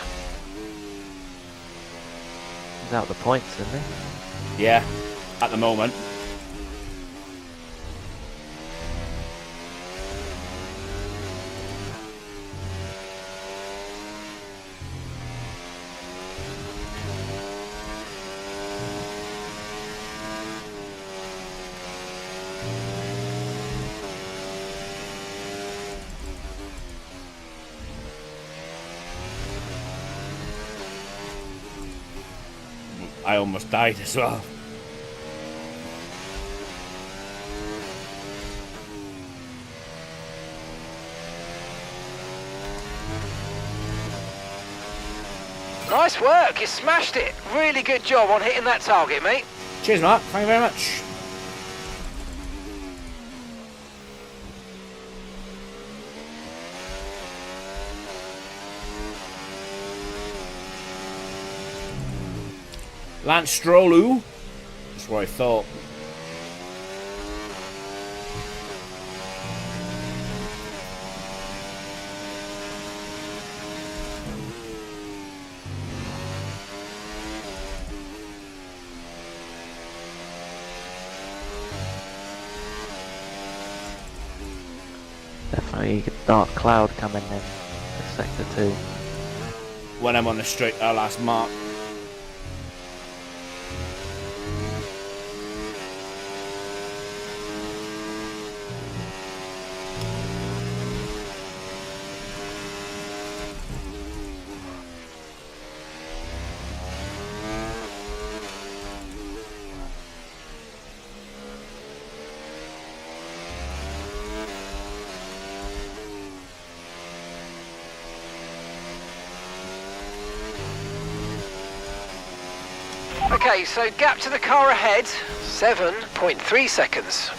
He's out the points, isn't he? Yeah, at the moment. I almost died as well. Nice work, you smashed it. Really good job on hitting that target, mate. Cheers, Mark. Thank you very much. Lance Stroll, that's what I thought. Definitely a dark cloud coming in sector 2. When I'm on the straight, our last mark. Okay, so gap to the car ahead, 7.3 seconds.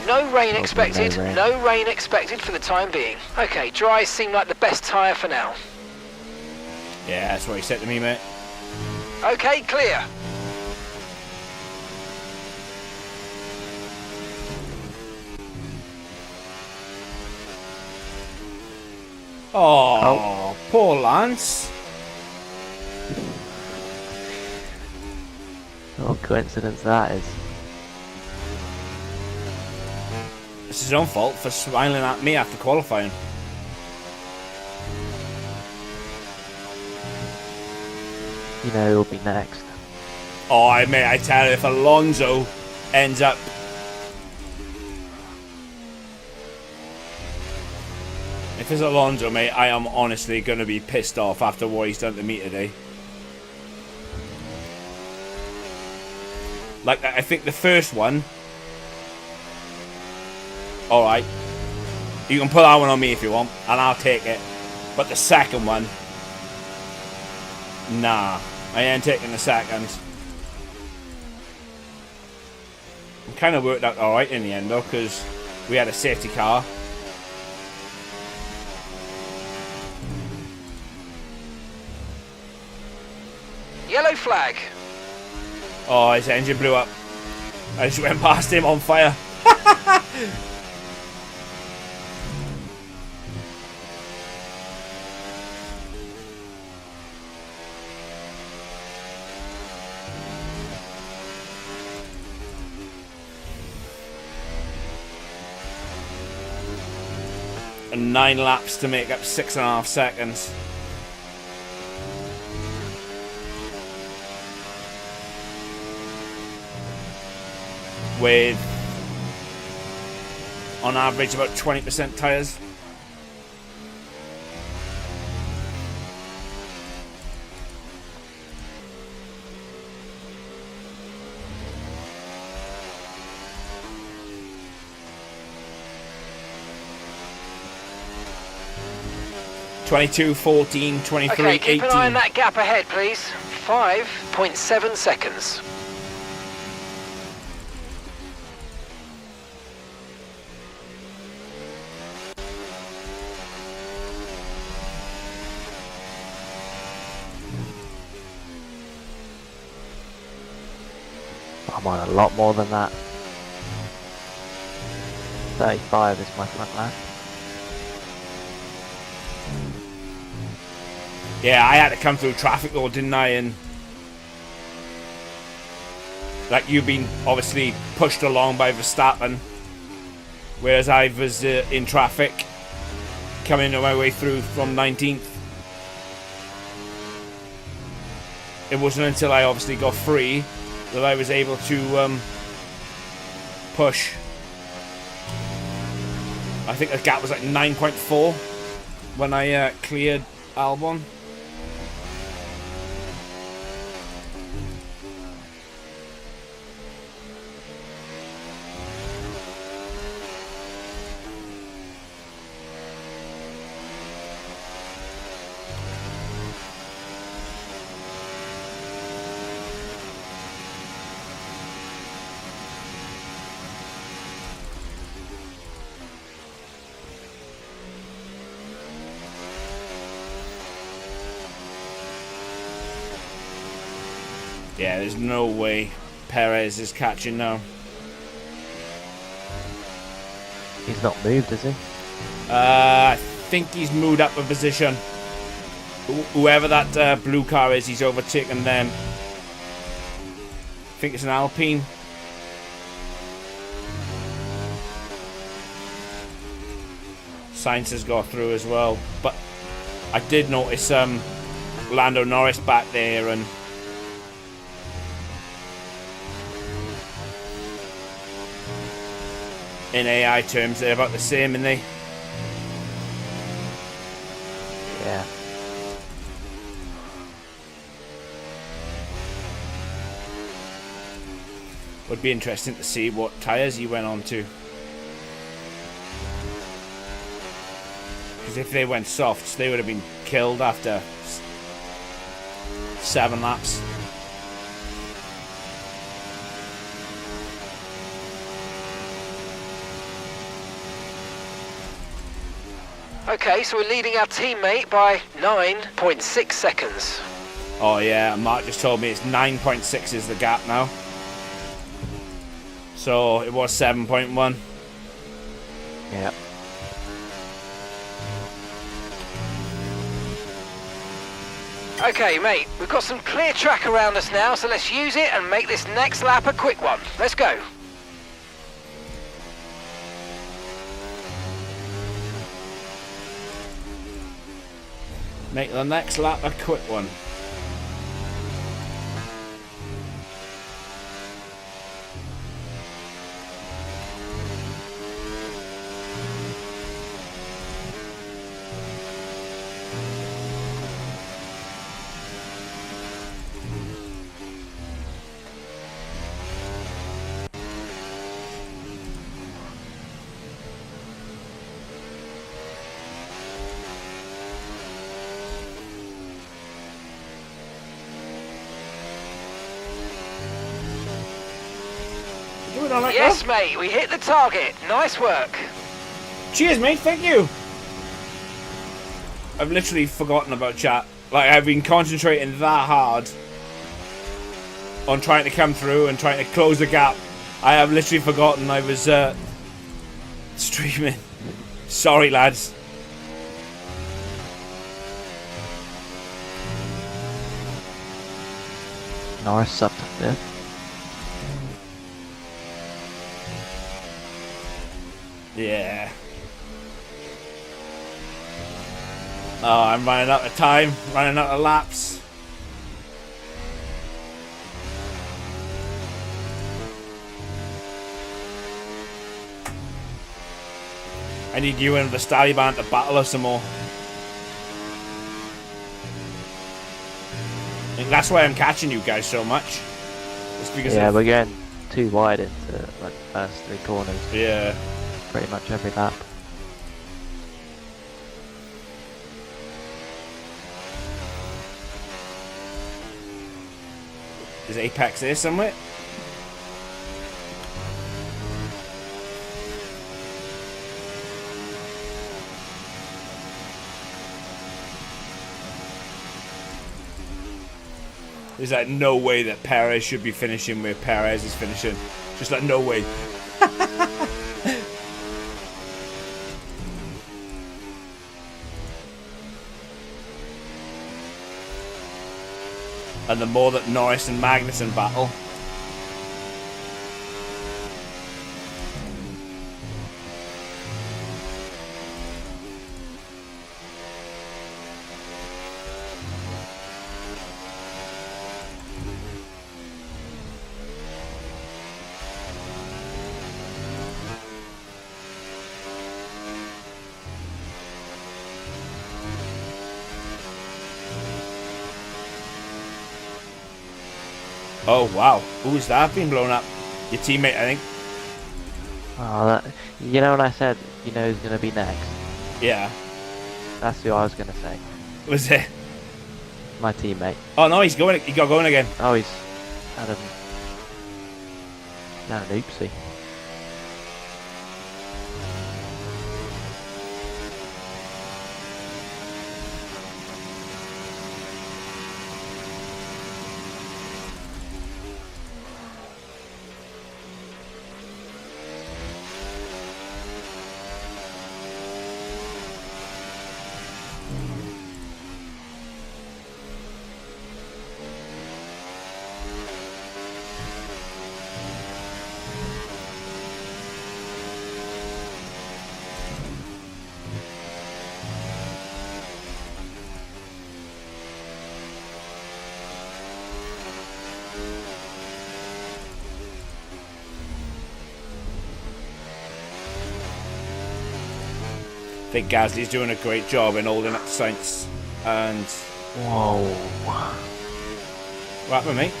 No rain expected, no rain expected for the time being. Okay, dries seem like the best tyre for now. Yeah, that's what he said to me, mate. Okay, clear. Oh, poor Lance. What coincidence that is. It's his own fault for smiling at me after qualifying. You know who'll be next. Oh, mate, I tell you, if Alonso ends up... If it's Alonso, mate, I am honestly going to be pissed off after what he's done to me today. Like, I think the first one... Alright. You can put that one on me if you want, and I'll take it. But the second one... Nah. I ain't taking the second. It kind of worked out alright in the end, though, because we had a safety car. Yellow flag. Oh, his engine blew up. I just went past him on fire. And 9 laps to make up 6.5 seconds. With, on average, about 20% tyres. (22, 14, 23, okay, keep 18. an eye on that gap ahead, please. 5.7 seconds. I'm on a lot more than that. 35 is my front lap. Yeah, I had to come through traffic though, didn't I? And like, you've been obviously pushed along by Verstappen, whereas I was in traffic coming my way through from 19th. It wasn't until I obviously got free that I was able to push. I think the gap was like 9.4 when I cleared Albon. Yeah, there's no way Perez is catching now. He's not moved, is he? I think he's moved up a position. Whoever that blue car is, he's overtaken them. I think it's an Alpine. Sainz has got through as well. But I did notice Lando Norris back there, and in AI terms, they're about the same, aren't they? Yeah. Would be interesting to see what tyres he went on to. Because if they went softs, they would have been killed after 7 laps. Okay, so we're leading our teammate by 9.6 seconds. Oh yeah, Mark just told me it's 9.6 is the gap now. So it was 7.1. Yeah. Okay, mate, we've got some clear track around us now, so let's use it and make this next lap a quick one. Let's go. Make the next lap a quick one. on that, Yes, bro. mate, we hit the target. Nice work. Cheers, mate. Thank you. I've literally forgotten about chat. Like, I've been concentrating that hard on trying to come through and trying to close the gap. I have literally forgotten I was streaming. Sorry, lads. Norris up to 5th. Yeah. Oh, I'm running out of time, running out of laps. I need you and the Taliban to battle us some more. I think that's why I'm catching you guys so much. It's because Yeah, of, we're going too wide into like the first 3 corners. yeah. Pretty much every lap. Is Apex there somewhere? There's like no way that Perez should be finishing where Perez is finishing. Just like no way. And the more that Norris and Magnussen battle. Oh wow, who's that been blown up? Your teammate, I think. Oh, that, you know when I said, you know who's going to be next? Yeah. That's who I was going to say. Was it? My teammate. Oh no, he's going. He got going again. Oh, he's had an oopsie. I think Gasly's doing a great job in holding up Sainz. And Whoa. what happened, mate?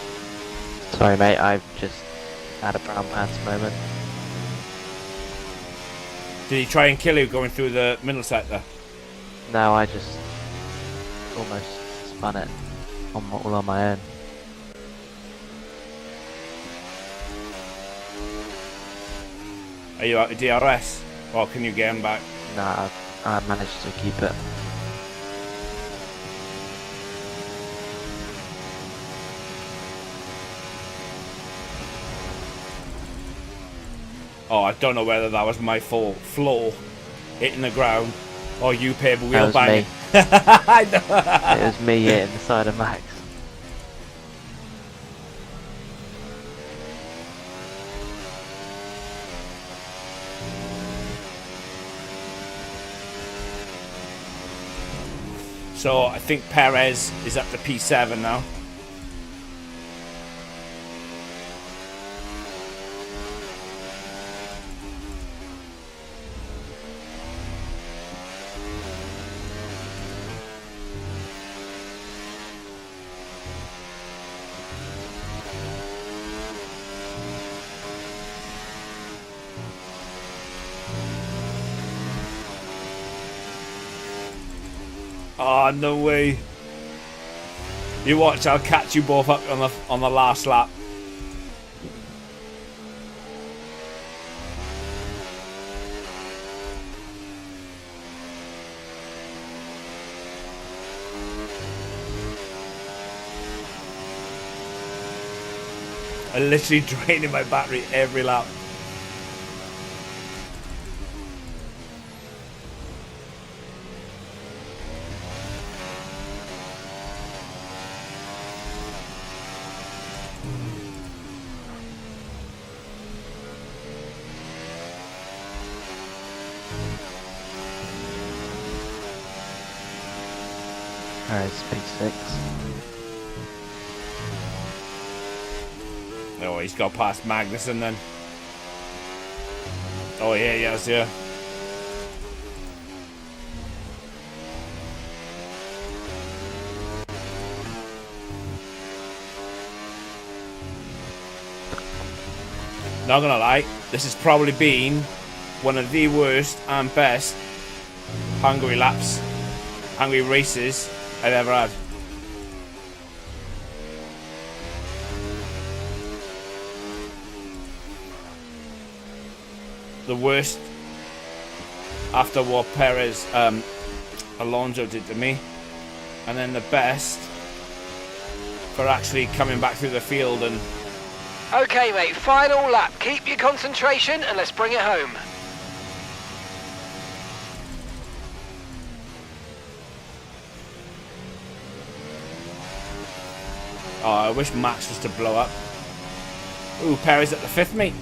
Sorry, mate, I've just had a brown pants moment. Did he try and kill you going through the middle sector? No, I just almost spun it all on my own. Are you out of DRS? Or can you get him back? Nah, I managed to keep it. Oh, I don't know whether that was my fault. Floor hitting the ground or you paid wheel That was banging. me. I know. It was me hitting the side of Max. So I think Perez is up to P7 now. Oh, no way. You watch, I'll catch you both up on the last lap. I'm literally draining my battery every lap. Alright, it's P6. Oh, he's got past Magnussen then. Oh, yeah, yes, yeah. Not gonna lie, this has probably been one of the worst and best Hungary laps, Hungary races I've ever had. The worst after what Perez, Alonso did to me, and then the best for actually coming back through the field and. Okay, mate, final lap. Keep your concentration and let's bring it home. Oh, I wish Max was to blow up. Ooh, Perez at the 5th, mate.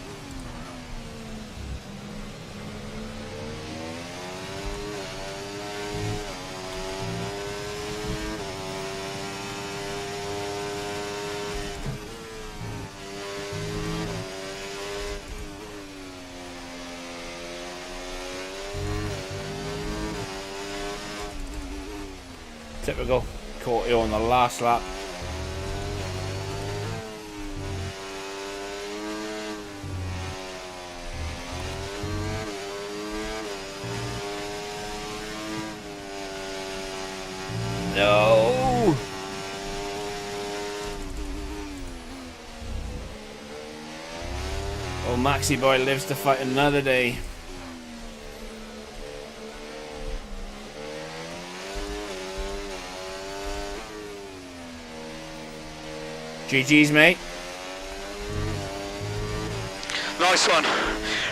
Typical. Caught you on the last lap. No. Oh, Maxi boy lives to fight another day. GG's, mate. Nice one.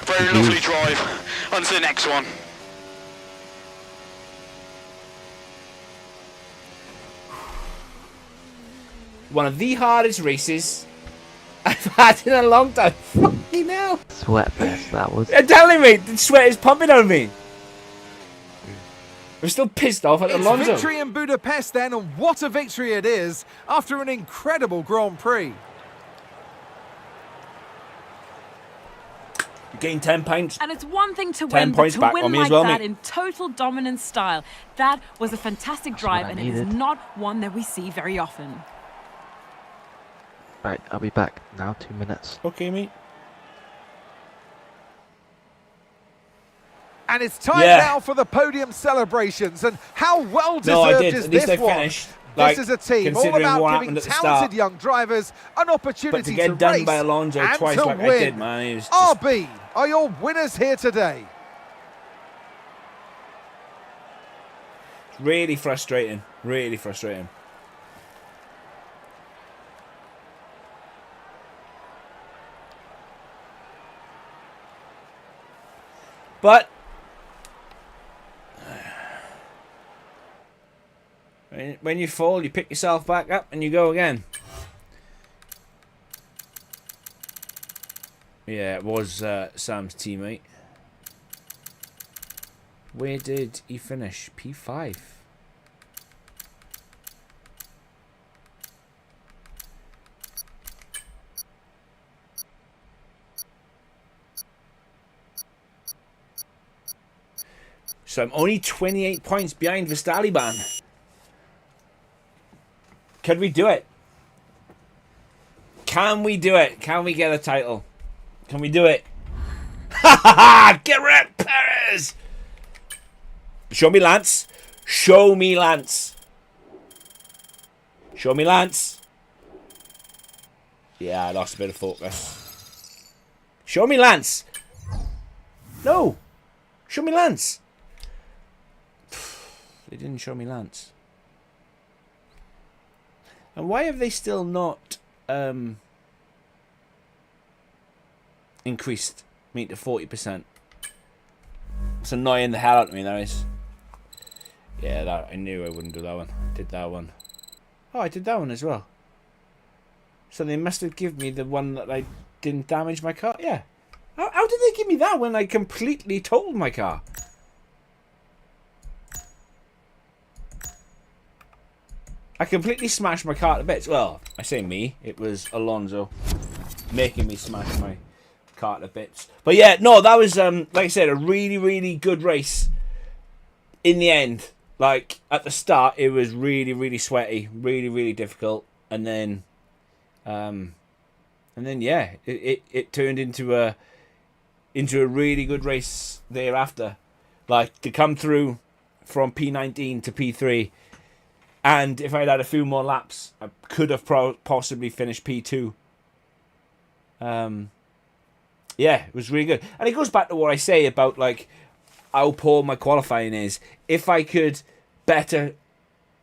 Very lovely drive. On to the next one. One of the hardest races I've had in a long time. Fucking hell. Sweat fest, that was. I'm telling me, the sweat is pumping on me. I'm still pissed off at It's Alonso. victory in Budapest then, and what a victory it is after an incredible Grand Prix. You gained 10 points. And it's one thing to 10 win, but points to back win on me as like well, that mate. in total dominant style. That was a fantastic drive, what I and it is needed. not one that we see very often. Right, I'll be back now, 2 minutes. Okay, mate. And it's time Yeah. now for the podium celebrations, and how well deserved No, I did. is At least this I one? finished. Like, This is a team all considering about what giving happened at the talented start. young drivers an opportunity But to get race done by Alonso and twice to like win. I did, man, it was just RB are your winners here today. really frustrating. Really frustrating. But when you fall, you pick yourself back up and you go again. Yeah, it was Sam's teammate. Where did he finish? P5. So I'm only 28 points behind Verstappen. Could we do it? Can we do it? Can we get a title? Can we do it? Ha ha ha! Get wrecked, Perez! Show me Lance. Show me Lance. Show me Lance. Yeah, I lost a bit of focus. Show me Lance. No. Show me Lance. They didn't show me Lance. And why have they still not increased me to 40%. It's annoying the hell out of me, that is. Yeah, that I knew I wouldn't do that one. Did that one. Oh, I did that one as well. So they must have given me the one that I didn't damage my car. Yeah. How did they give me that when I completely totaled my car? I completely smashed my car to bits. Well, I say me. It was Alonso making me smash my car to bits. But yeah, no, that was, like I said, a really, really good race in the end. Like, at the start, it was really, really sweaty. Really, really difficult. And then yeah, it turned into a really good race thereafter. Like, to come through from P19 to P3, and if I'd had a few more laps, I could have possibly finished P2. Yeah, it was really good. And it goes back to what I say about, like, how poor my qualifying is. If I could better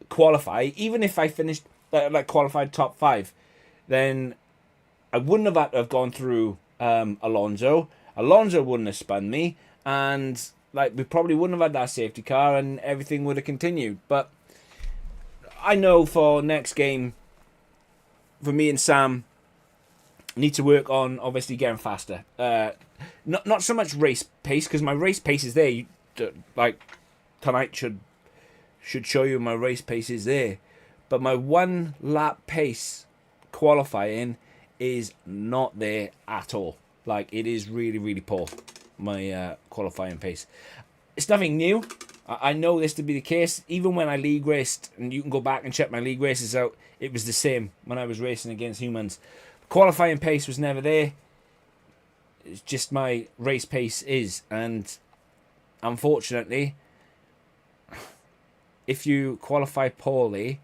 qualify, even if I finished, like, qualified top 5, then I wouldn't have had to have gone through Alonso. Alonso wouldn't have spun me. And, like, we probably wouldn't have had that safety car, and everything would have continued. But I know for next game, for me and Sam, need to work on obviously getting faster. Not so much race pace, because my race pace is there. Like, tonight should show you my race pace is there. But my 1 lap pace qualifying is not there at all. Like, it is really, really poor, my qualifying pace. It's nothing new. I know this to be the case. Even when I league raced, and you can go back and check my league races out, it was the same when I was racing against humans. Qualifying pace was never there. It's just my race pace is. And unfortunately, if you qualify poorly,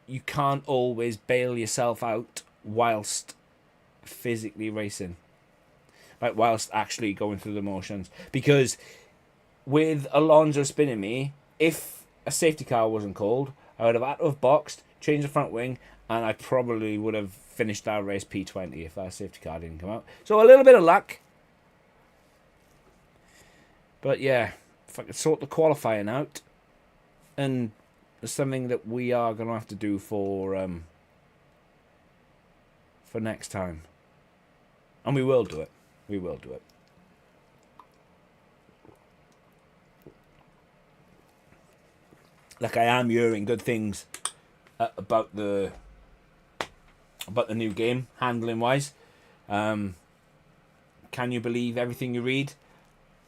you can't always bail yourself out whilst physically racing. Like, whilst actually going through the motions. Because with Alonso spinning me, if a safety car wasn't called, I would have had to have boxed, changed the front wing, and I probably would have finished that race P20 if that safety car didn't come out. So a little bit of luck. But yeah, if I could sort the qualifying out, and it's something that we are going to have to do for next time. And we will do it. We will do it. Like, I am hearing good things about the new game, handling wise. Can you believe everything you read?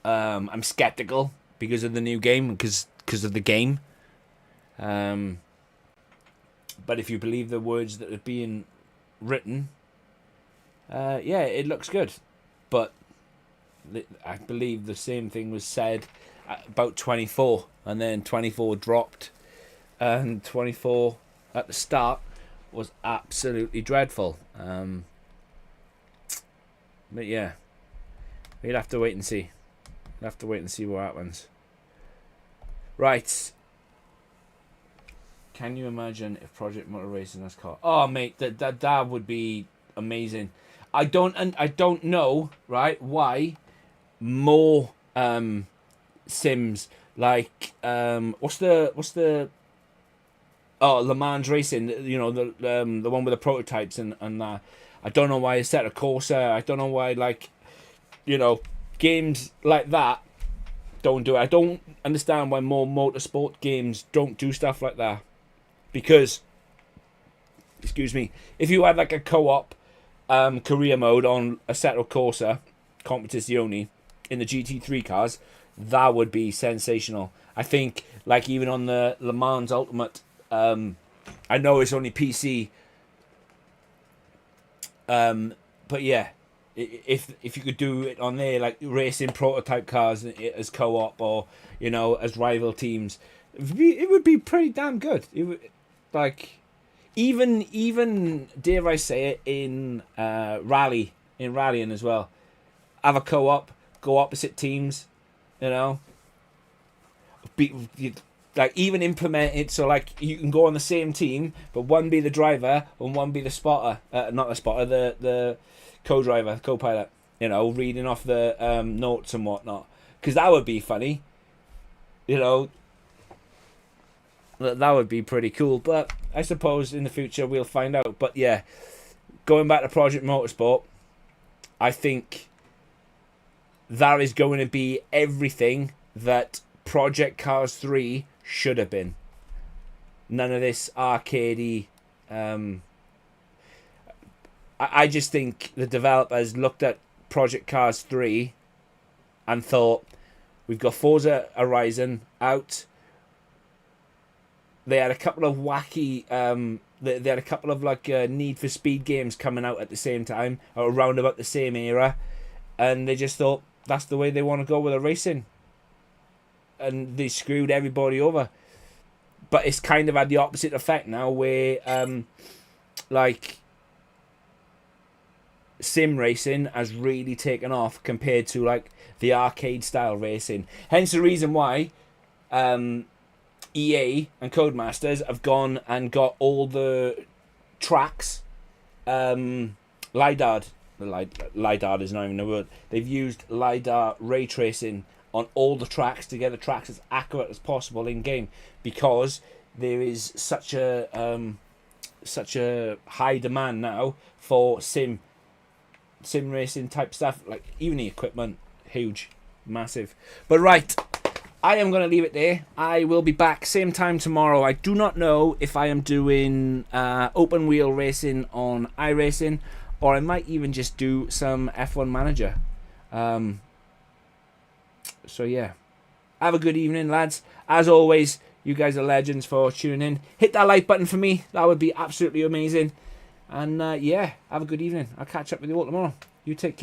I'm skeptical because of the new game, because of the game. But if you believe the words that are being written, yeah, it looks good. But I believe the same thing was said about 24, and then 24 dropped, and 24 at the start was absolutely dreadful. But yeah, we'll have to wait and see. We'll have to wait and see what happens. Right. Can you imagine if Project Motor Racing has car? Oh, mate, that would be amazing. I don't know, right, why more sims like what's the Le Mans Racing, you know, the one with the prototypes and that. I don't know why Assetto Corsa. I don't know why, like, you know, games like that don't do it. I don't understand why more motorsport games don't do stuff like that. Because, excuse me, if you had like a co-op career mode on Assetto Corsa Competizione in the GT3 cars, that would be sensational. I think, like, even on the Le Mans Ultimate, I know it's only PC, but yeah, if you could do it on there, like racing prototype cars as co-op, or, you know, as rival teams, it would be pretty damn good. It would, like, even dare I say it, in rallying as well. Have a co-op, go opposite teams, you know. Like, even implement it so, like, you can go on the same team, but one be the driver and one be the spotter. Not the spotter, the co-driver, co-pilot. You know, reading off the notes and whatnot, because that would be funny. You know, that would be pretty cool. But I suppose in the future we'll find out. But yeah, going back to Project Motorsport, I think that is going to be everything that Project Cars 3 should have been. None of this arcadey. I just think the developers looked at Project Cars 3 and thought, we've got Forza Horizon out. They had a couple of wacky, they had a couple of like Need for Speed games coming out at the same time, or around about the same era, and they just thought that's the way they want to go with the racing, and they screwed everybody over. But it's kind of had the opposite effect now, where like sim racing has really taken off compared to like the arcade style racing. Hence the reason why EA and Codemasters have gone and got all the tracks lidar is not even a word. They've used lidar ray tracing on all the tracks to get the tracks as accurate as possible in game, because there is such a high demand now for sim racing type stuff. Like even the equipment, huge, massive. But right, I am going to leave it there. I will be back same time tomorrow. I do not know if I am doing open wheel racing on iRacing, or I might even just do some F1 Manager. So yeah, have a good evening, lads. As always, you guys are legends for tuning in. Hit that like button for me. That would be absolutely amazing. And yeah, have a good evening. I'll catch up with you all tomorrow. You take care.